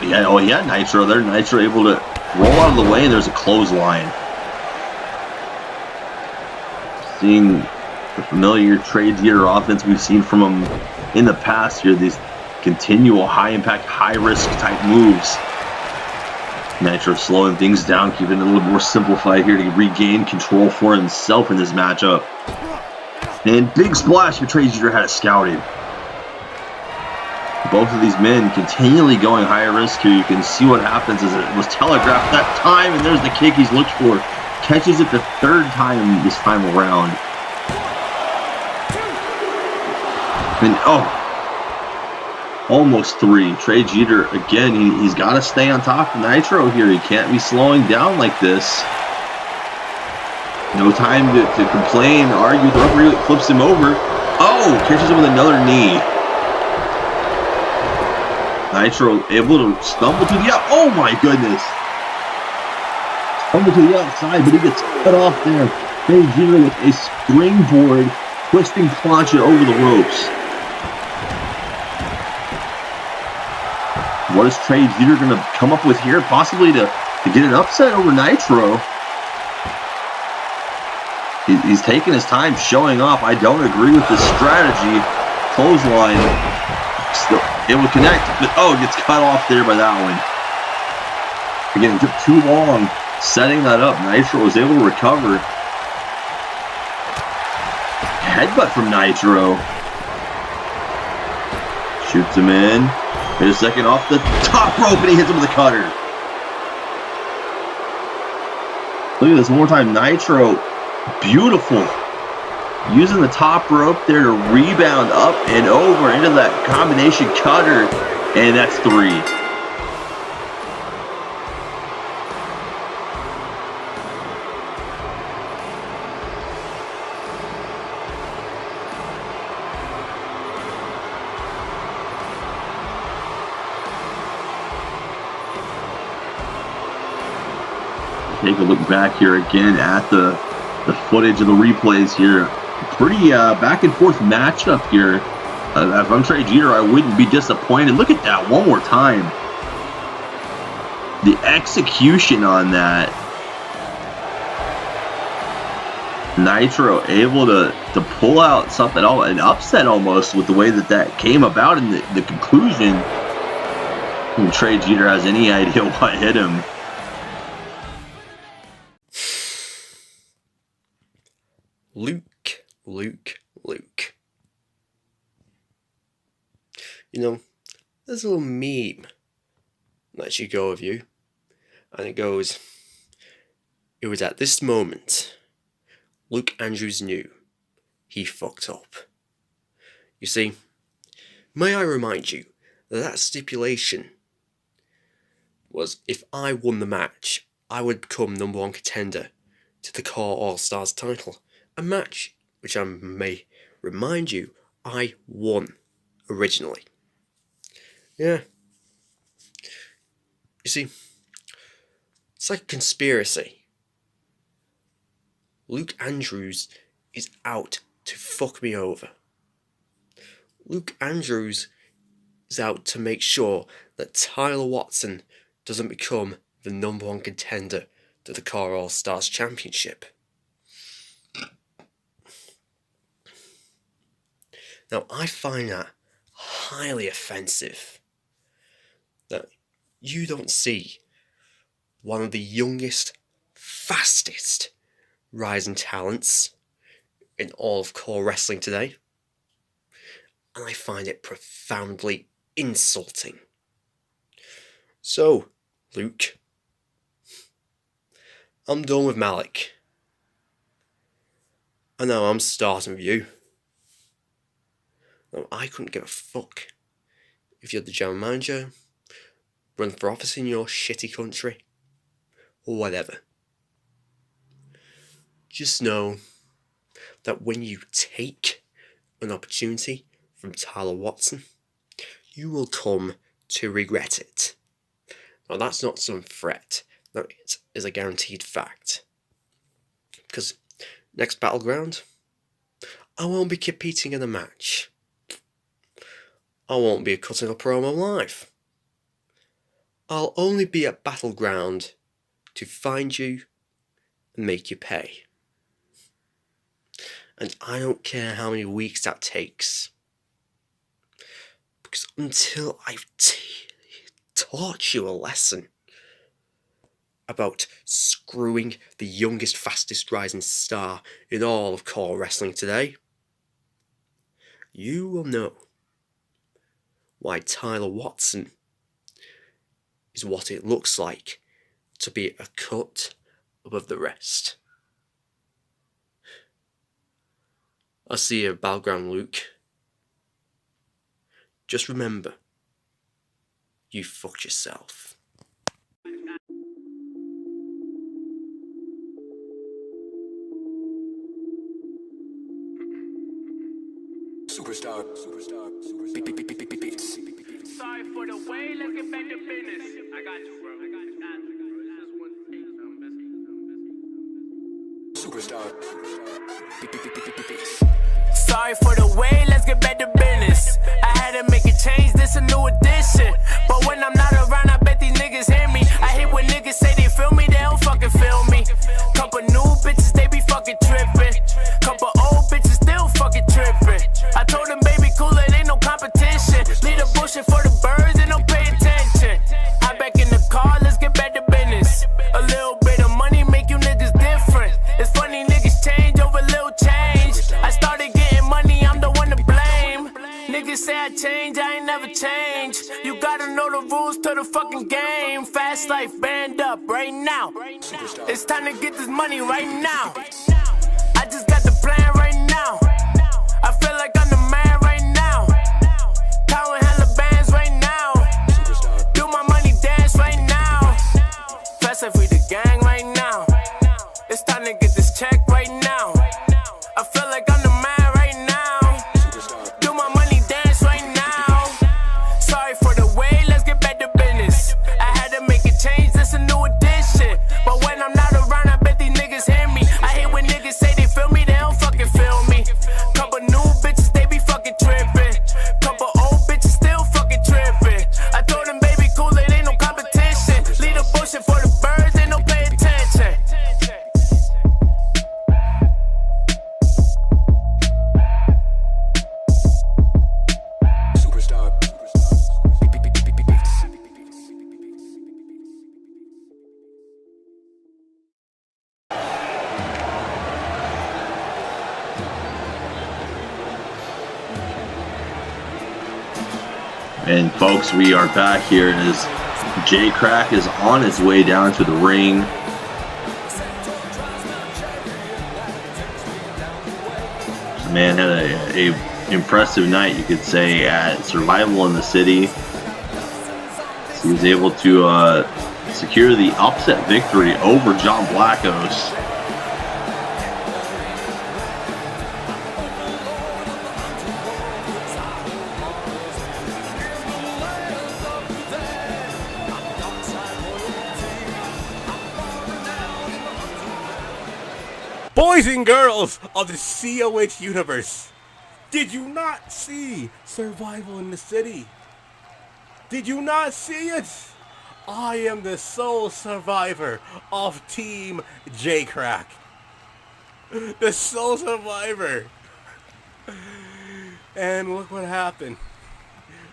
he had Nitro there. Nitro able to roll out of the way, and there's a clothesline. Seeing the familiar Trey Jeter offense we've seen from him in the past here, these continual high impact, high risk type moves. Nitro slowing things down, keeping it a little more simplified here to regain control for himself in this matchup. And big splash for Trey Jeter had it scouted. Both of these men continually going high risk here. You can see what happens as it was telegraphed that time, and there's the kick he's looked for. Catches it the 3rd time this time around. And almost 3. Trey Jeter, again, he's got to stay on top of Nitro here. He can't be slowing down like this. No time to complain, argue. The referee flips him over. Oh, catches him with another knee. Nitro able to stumble to the out. Oh my goodness. Stumble to the outside, but he gets cut off there. Trey Jeter with a springboard, twisting plancha over the ropes. What is Trey Jeter going to come up with here? Possibly to get an upset over Nitro. He's taking his time showing off. I don't agree with this strategy. Clothesline. Still, it will connect, but it gets cut off there by that one. Again, it took too long setting that up. Nitro was able to recover. Headbutt from Nitro. Shoots him in. Hit a second off the top rope, and he hits him with a cutter. Look at this one more time. Nitro, beautiful. Using the top rope there to rebound up and over into that combination cutter, and that's 3. Take a look back here again at the footage of the replays here. Pretty back and forth matchup here. If I'm Trey Jeter, I wouldn't be disappointed. Look at that one more time. The execution on that. Nitro able to pull out something, an upset almost with the way that came about in the conclusion. And Trey Jeter has any idea what hit him. Luke. You know, there's a little meme that you go of you, and it goes, it was at this moment Luke Andrews knew he fucked up. You see, may I remind you that stipulation was if I won the match, I would become #1 contender to the Core All-Stars title. A match which I may remind you, I won originally. Yeah. You see, it's like a conspiracy. Luke Andrews is out to fuck me over. Luke Andrews is out to make sure that Tyler Watson doesn't become the #1 contender to the Core All-Stars Championship. Now, I find that highly offensive that you don't see one of the youngest, fastest rising talents in all of core wrestling today. And I find it profoundly insulting. So, Luke, I'm done with Malik. I know I'm starting with you. No, I couldn't give a fuck if you're the general manager, run for office in your shitty country, or whatever. Just know that when you take an opportunity from Tyler Watson, you will come to regret it. Now, that's not some threat. No, it is a guaranteed fact. Because next Battleground, I won't be competing in a match. I won't be cutting a promo live. I'll only be at Battleground to find you and make you pay. And I don't care how many weeks that takes. Because until I've taught you a lesson about screwing the youngest, fastest rising star in all of core wrestling today, you will know why Tyler Watson is what it looks like to be a cut above the rest. I'll see you at Battleground, Luke. Just remember, you fucked yourself. Superstar. Beats. Sorry for the way, let's get back to business. I got you, bro. Superstar. Sorry for the way, let's get back to business. I had to make a change, this a new edition. But when I'm not around, I bet these niggas hear me. I hate when niggas say they feel me, they don't fucking feel me. Couple new bitches, they be fucking tripping. Couple old bitches still fucking tripping. I told them, baby, cool, it ain't no competition. Leave the bullshit for the birds and don't pay attention. I back in the car, let's get back to business. A little bit of money make you niggas different. It's funny niggas change over little change. I started getting money, I'm the one to blame. Niggas say I change, I ain't never change. You gotta know the rules to the fucking game. Fast life, band up right now. It's time to get this money right now. I just got the plan right now. I feel like I'm the man right now. Counting hella bands right now. Do my money dance right now. Fast life with the gang right now. It's time to get this check right now. I feel like I'm the man right now. Do my money dance right now. Sorry for the way, let's get back to business. I had to make a change, this a new edition. But when I'm not around, I bet these niggas hear me. I hate when niggas say they feel me, they don't fucking feel me. Couple new bitches, they be fucking tripping. Couple old bitches still fucking tripping. I told them, baby, cool, it ain't no competition. Leave the bullshit for the birds, they don't pay attention. And folks, we are back here as Jay Krack is on his way down to the ring. The man had a impressive night, you could say, at Survival in the City. So he was able to secure the upset victory over John Blackos. Boys and girls of the COH universe, did you not see Survival in the City? Did you not see it? I am the sole survivor of Team Jay Krack. The sole survivor. And look what happened.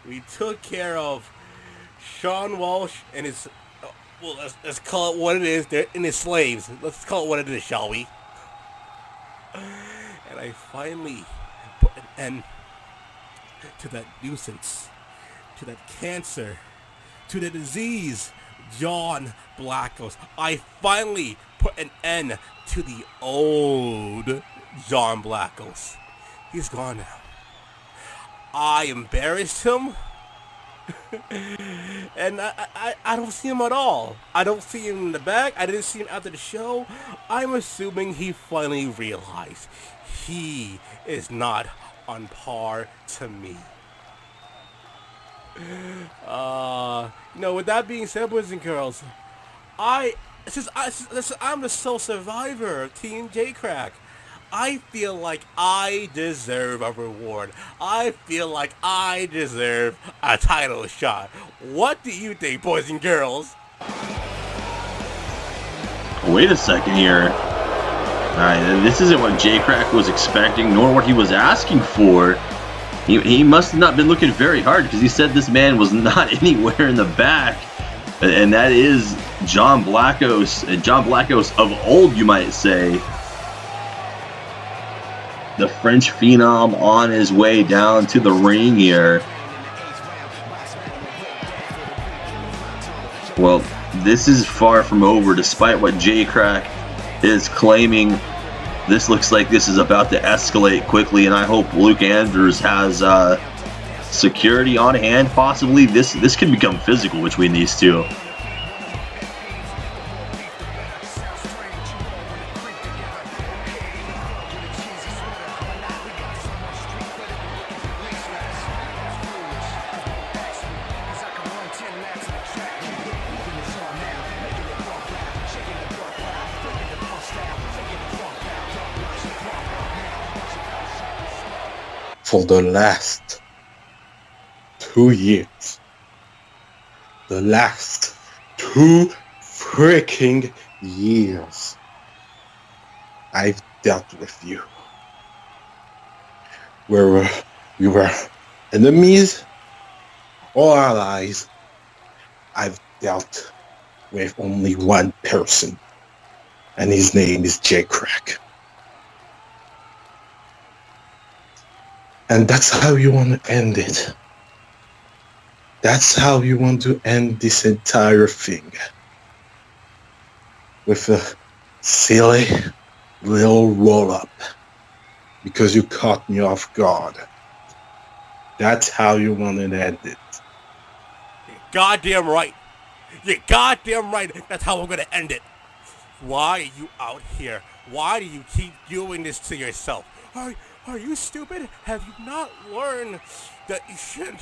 We took care of Sean Walsh and his, well, let's call it what it is, and his slaves. Let's call it what it is, shall we? And I finally put an end to that nuisance, to that cancer, to the disease, John Blackos. I finally put an end to the old John Blackos. He's gone now. I embarrassed him. And I don't see him at all. I don't see him in the back. I didn't see him after the show. I'm assuming he finally realized he is not on par to me. With that being said, boys and girls, since I'm the sole survivor of Team Jay Krack, I feel like I deserve a reward. I feel like I deserve a title shot. What do you think, boys and girls? Wait a second here. This isn't what Jay Krack was expecting, nor what he was asking for. He must have not been looking very hard, because he said this man was not anywhere in the back. And that is John Blackos. John Blackos of old, you might say. The French Phenom on his way down to the ring here. Well, this is far from over, despite what Jay Krack is claiming. This looks like this is about to escalate quickly, and I hope Luke Andrews has security on hand, possibly. This could become physical between these two. for the last 2 years. The last 2 freaking years. I've dealt with you. Where we were enemies or allies, I've dealt with only one person, and his name is Jay Krack. And that's how you want to end it. That's how you want to end this entire thing. With a silly little roll-up. Because you caught me off guard. That's how you want to end it. You're goddamn right. You're goddamn right. That's how I'm going to end it. Why are you out here? Why do you keep doing this to yourself? Are you stupid? Have you not learned that you shouldn't?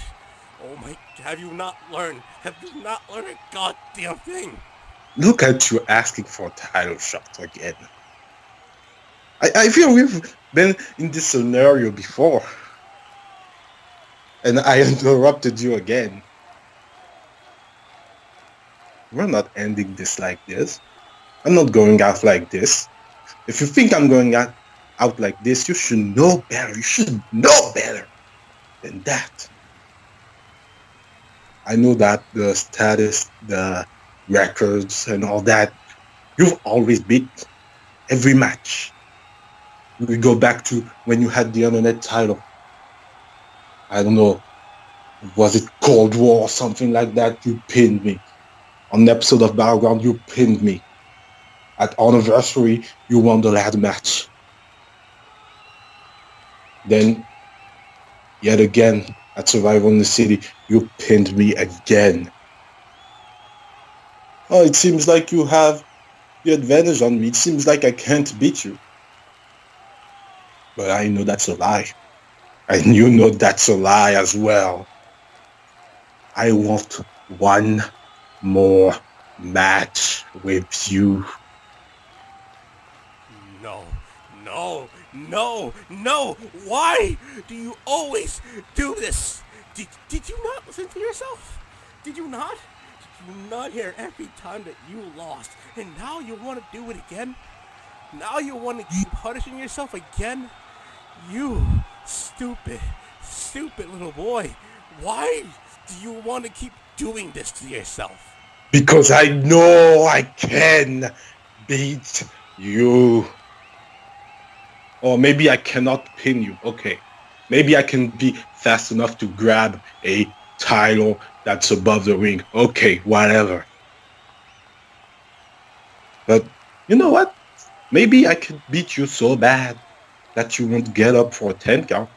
Oh my, have you not learned? Have you not learned a goddamn thing? Look at you asking for a title shot again. I feel we've been in this scenario before. And I interrupted you again. We're not ending this like this. I'm not going out like this. If you think I'm going out like this, you should know better. You should know better than that. I know that the status, the records, and all that, you've always beat every match. We go back to when you had the internet title. I don't know, was it Cold War or something like that? You pinned me. On an episode of Battleground, you pinned me. At Anniversary, you won the ladder match. Then, yet again, at Survival in the City, you pinned me again. Oh, it seems like you have the advantage on me. It seems like I can't beat you. But I know that's a lie. And you know that's a lie as well. I want one more match with you. No. Why do you always do this? Did you not listen to yourself? Did you not? Did you not hear every time that you lost? And now you want to do it again? Now you want to keep punishing yourself again? You stupid little boy. Why do you want to keep doing this to yourself? Because I know I can beat you. Or maybe I cannot pin you. Okay. Maybe I can be fast enough to grab a title that's above the ring. Okay, whatever. But you know what? Maybe I can beat you so bad that you won't get up for a 10 count.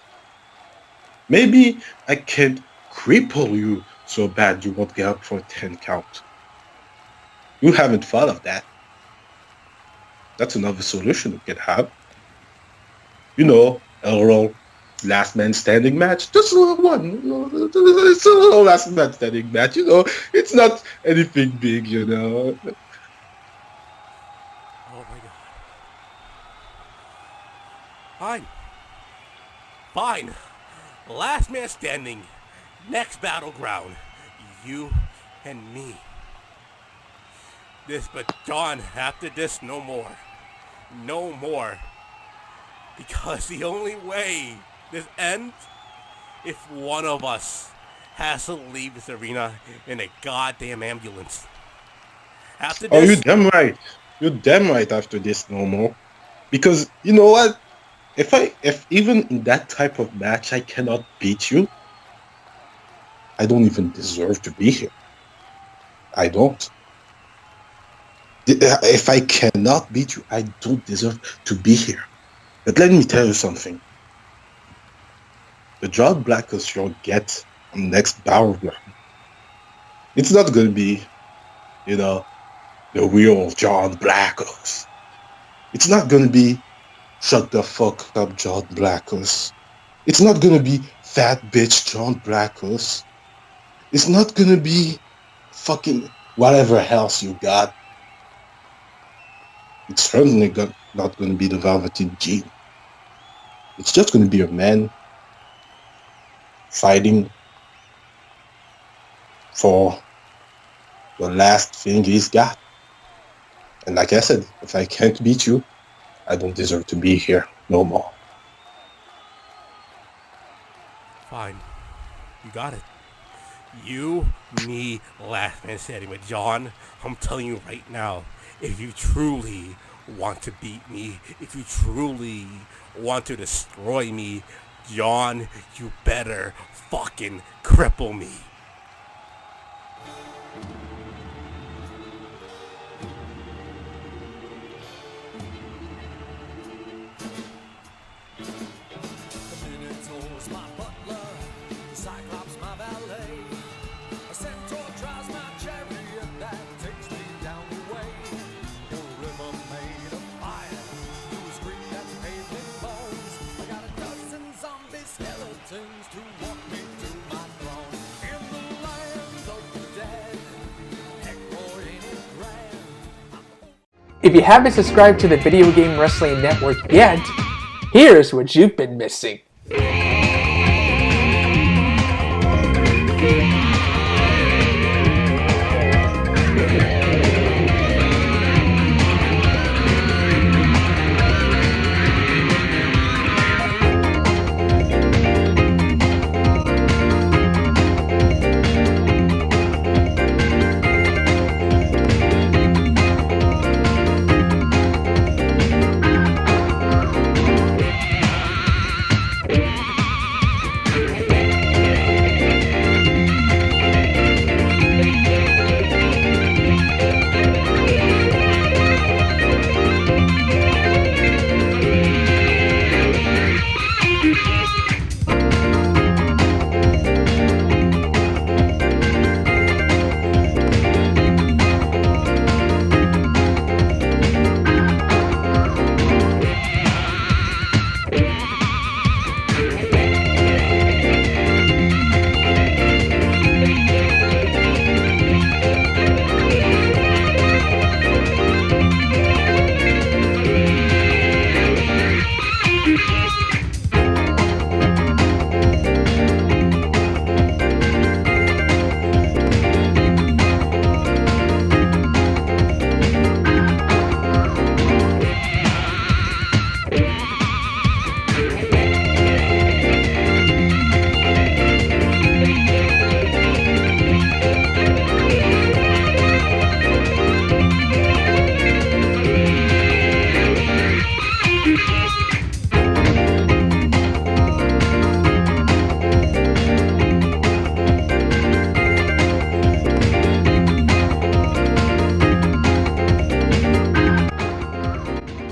Maybe I can cripple you so bad you won't get up for a 10 count. You haven't thought of that. That's another solution we could have. You know, a little last man standing match. Just a little one. It's a little last man standing match. You know, it's not anything big, you know. Oh my god. Fine. Last man standing. Next battleground. You and me. But John, after this, no more. No more. Because the only way this ends, if one of us has to leave this arena in a goddamn ambulance. After this... Oh, you're damn right. You're damn right after this, no more. Because, you know what? If even in that type of match I cannot beat you, I don't even deserve to be here. I don't. If I cannot beat you, I don't deserve to be here. But let me tell you something. The John Blackos you'll get on the next battleground, it's not going to be, you know, the real John Blackos. It's not going to be shut the fuck up John Blackos. It's not going to be fat bitch John Blackos. It's not going to be fucking whatever else you got. It's certainly not going to be the Velveteen Gene. It's just going to be a man fighting for the last thing he's got. And like I said, if I can't beat you, I don't deserve to be here no more. Fine. You got it. You, me, last man standing. But John, I'm telling you right now, if you truly want to beat me, if you truly want to destroy me, John, you better fucking cripple me. If you haven't subscribed to the Video Game Wrestling Network yet, here's what you've been missing.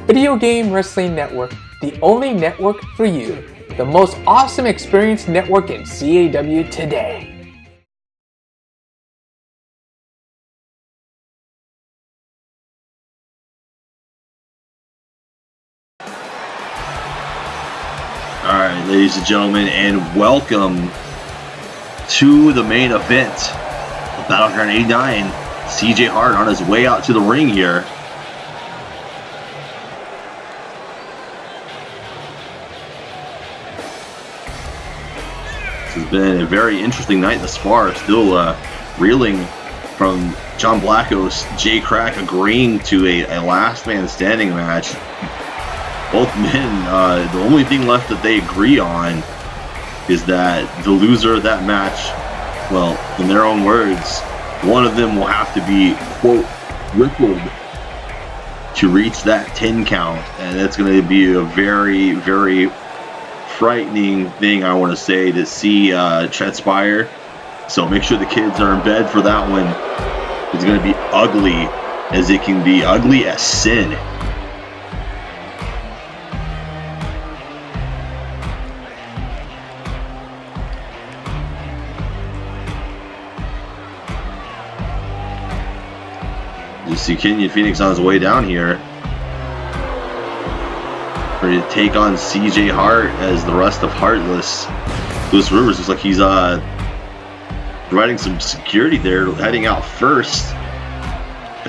Video Game Wrestling Network, the only network for you. The most awesome experience network in CAW today. Alright, ladies and gentlemen, and welcome to the main event of Battleground 89. CJ Hart on his way out to the ring here. This has been a very interesting night thus far. Still reeling from John Blackos, Jay Krack agreeing to a last man standing match. Both men, the only thing left that they agree on is that the loser of that match, well, in their own words, one of them will have to be, quote, crippled to reach that 10 count. And that's going to be a very, very frightening thing, I want to say, to see transpire. So make sure the kids are in bed for that one. It's going to be ugly as it can be, ugly as sin. You see Kenyon Fenix on his way down here, ready to take on CJ Hart as the rest of Heartless. Louis Rivers looks like he's providing some security there, heading out first.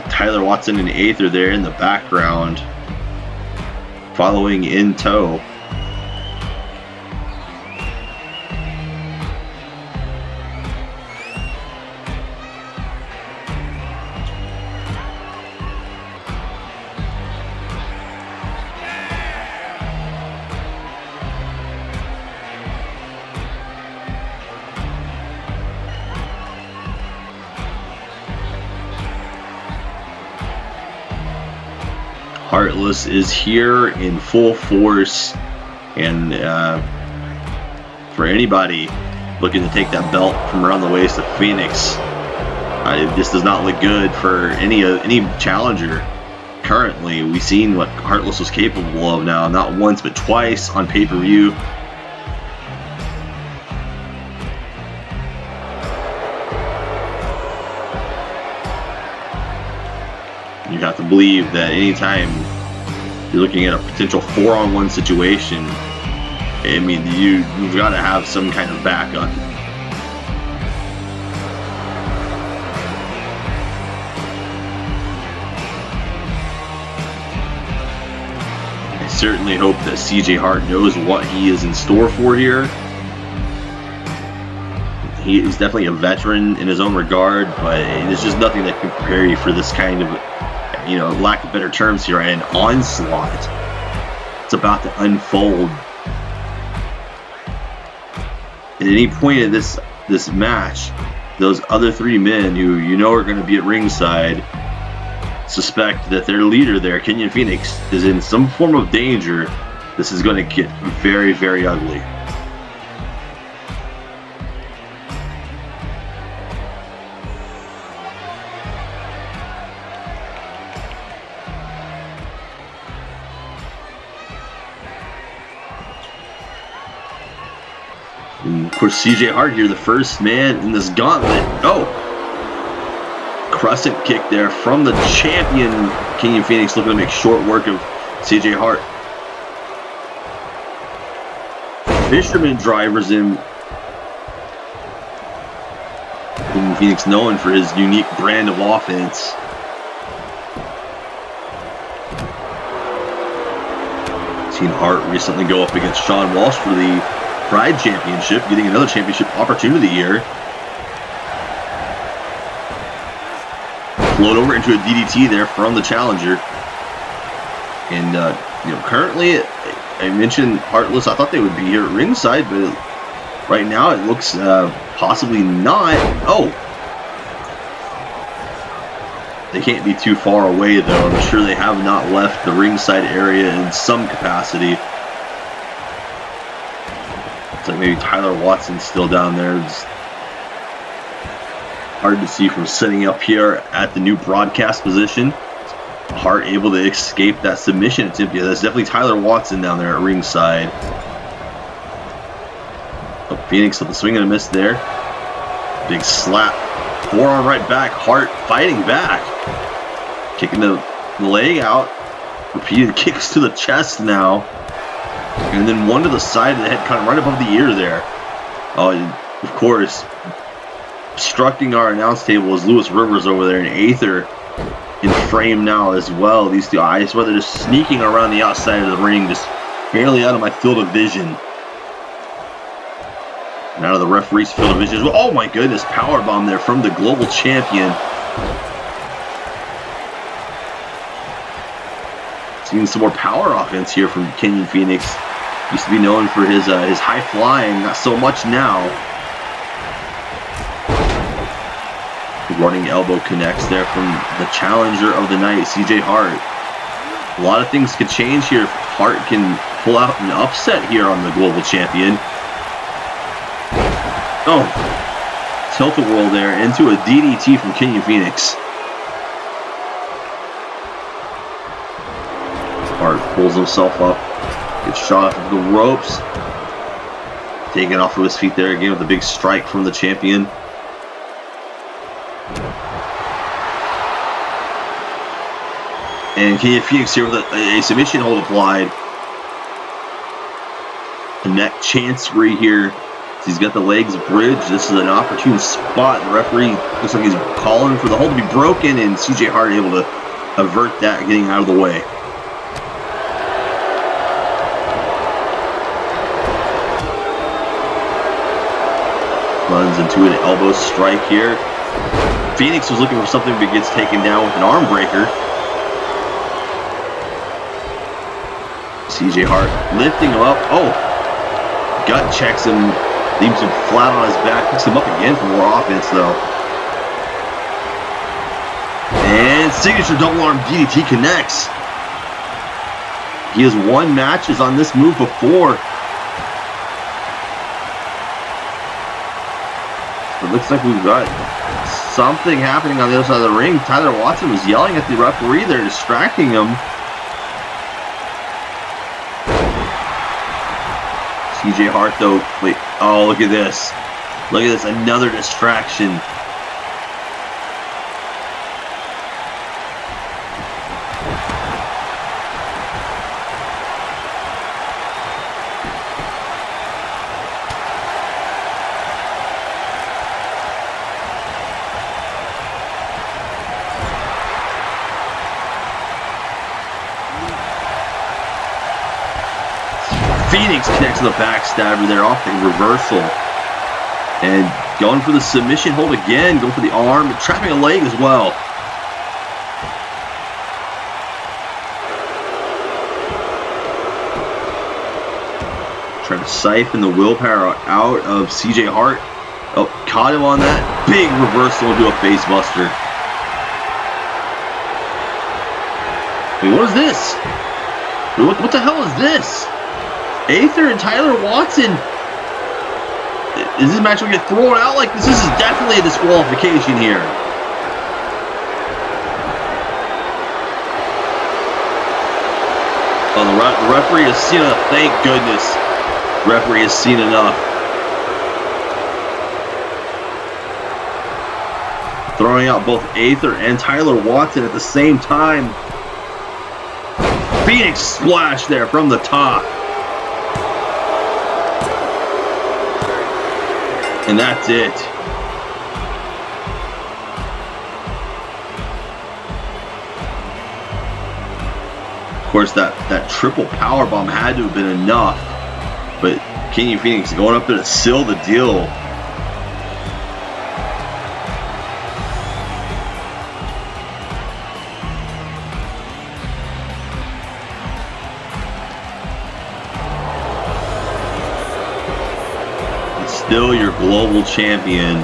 Tyler Watson and Aether there in the background, following in tow. Heartless is here in full force, and for anybody looking to take that belt from around the waist of Fenix, this does not look good for any challenger. Currently, we've seen what Heartless was capable of now, not once but twice on pay-per-view. You have to believe that anytime you're looking at a potential 4-on-1 situation, I mean, you've got to have some kind of backup. I certainly hope that CJ Hart knows what he is in store for here. He is definitely a veteran in his own regard, but there's just nothing that can prepare you for this kind of, lack of better terms here, an onslaught. It's about to unfold. At any point of this match, those other 3 men who are going to be at ringside suspect that their leader there, Kenyon Fenix, is in some form of danger. This is going to get very, very ugly. And of course, CJ Hart here, the first man in this gauntlet. Oh! Crescent kick there from the champion, Kenyon Fenix, looking to make short work of CJ Hart. Fisherman drivers him. Kenyon Fenix known for his unique brand of offense. Seen Hart recently go up against Sean Walsh for the Pride Championship, getting another championship opportunity here. Float over into a DDT there from the challenger. And, currently, I mentioned Heartless. I thought they would be here at ringside, but right now it looks possibly not. Oh! They can't be too far away, though. I'm sure they have not left the ringside area in some capacity. It's like maybe Tyler Watson's still down there. It's hard to see from sitting up here at the new broadcast position. Hart able to escape that submission attempt. Yeah, that's definitely Tyler Watson down there at ringside. Oh, Phoenix with a swing and a miss there. Big slap. Forearm right back. Hart fighting back. Kicking the leg out. Repeated kicks to the chest now. And then one to the side of the head, kind of right above the ear there. Oh, of course, obstructing our announce table is Lewis Rivers over there, and Aether in frame now as well. These two, I swear they're just sneaking around the outside of the ring, just barely out of my field of vision. And out of the referee's field of vision as well. Oh my goodness, powerbomb there from the global champion. Seeing some more power offense here from Kenyon Fenix. Used to be known for his high flying, not so much now. Running elbow connects there from the challenger of the night, CJ Hart. A lot of things could change here if Hart can pull out an upset here on the global champion. Oh, tilt-a-whirl there into a DDT from Kenyon Fenix. Hart pulls himself up, gets shot off of the ropes, taken off of his feet there again with a big strike from the champion. And Kenyon Fenix here with a submission hold applied. The neck chancery here. He's got the legs bridged. This is an opportune spot. The referee looks like he's calling for the hold to be broken, and CJ Hart able to avert that, getting out of the way. Runs into an elbow strike here. Phoenix was looking for something, but gets taken down with an arm breaker. CJ Hart lifting him up. Oh, gut checks him, leaves him flat on his back, picks him up again for more offense though. And signature double arm DDT connects. He has won matches on this move before. It looks like we've got something happening on the other side of the ring. Tyler Watson was yelling at the referee there, distracting him. CJ Hart though, wait, oh look at this. Look at this, another distraction. Fenix connects to the backstabber there off the reversal. And going for the submission hold again, going for the arm, and trapping a leg as well. Trying to siphon the willpower out of CJ Hart. Oh, caught him on that. Big reversal into a face buster. Wait, what is this? What the hell is this? Aether and Tyler Watson. Is this match going to get thrown out like this? This is definitely a disqualification here. Oh, the referee has seen enough. Thank goodness. The referee has seen enough. Throwing out both Aether and Tyler Watson at the same time. Fenix splash there from the top. And that's it. Of course, that triple powerbomb had to have been enough. But Kenyon Fenix going up there to seal the deal. Still your global champion.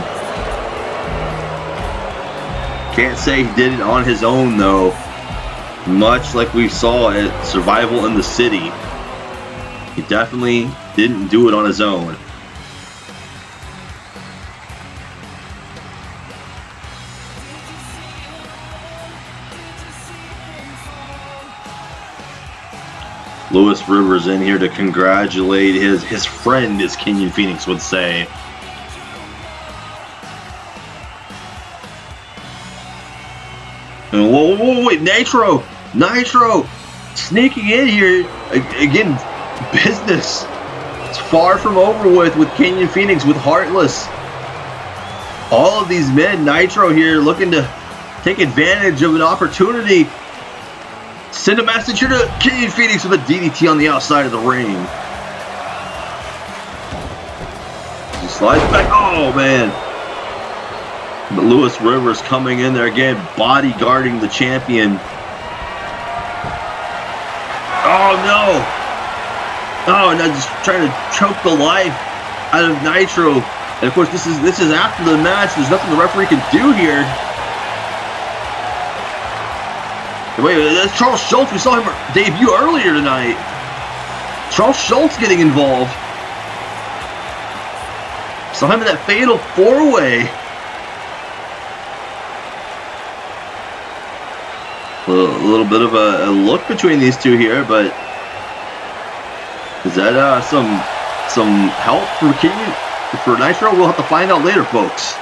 Can't say he did it on his own though. Much like we saw at Survival in the City. He definitely didn't do it on his own. Lewis Rivers in here to congratulate his friend, as Kenyon Fenix would say. And whoa, wait, Nitro sneaking in here again. Business. It's far from over with Kenyon Fenix, with Heartless. All of these men, Nitro here looking to take advantage of an opportunity. Send a message here to Kenyon Fenix with a DDT on the outside of the ring. He slides back. Oh, man. But Lewis Rivers coming in there again, bodyguarding the champion. Oh, no. Oh, now just trying to choke the life out of Nitro. And, of course, this is after the match. There's nothing the referee can do here. Wait, that's Charles Schultz. We saw him debut earlier tonight. Charles Schultz getting involved. Saw him in that fatal four-way. A little bit of a look between these two here, but is that some help for Kenyon, for Nitro? We'll have to find out later, folks.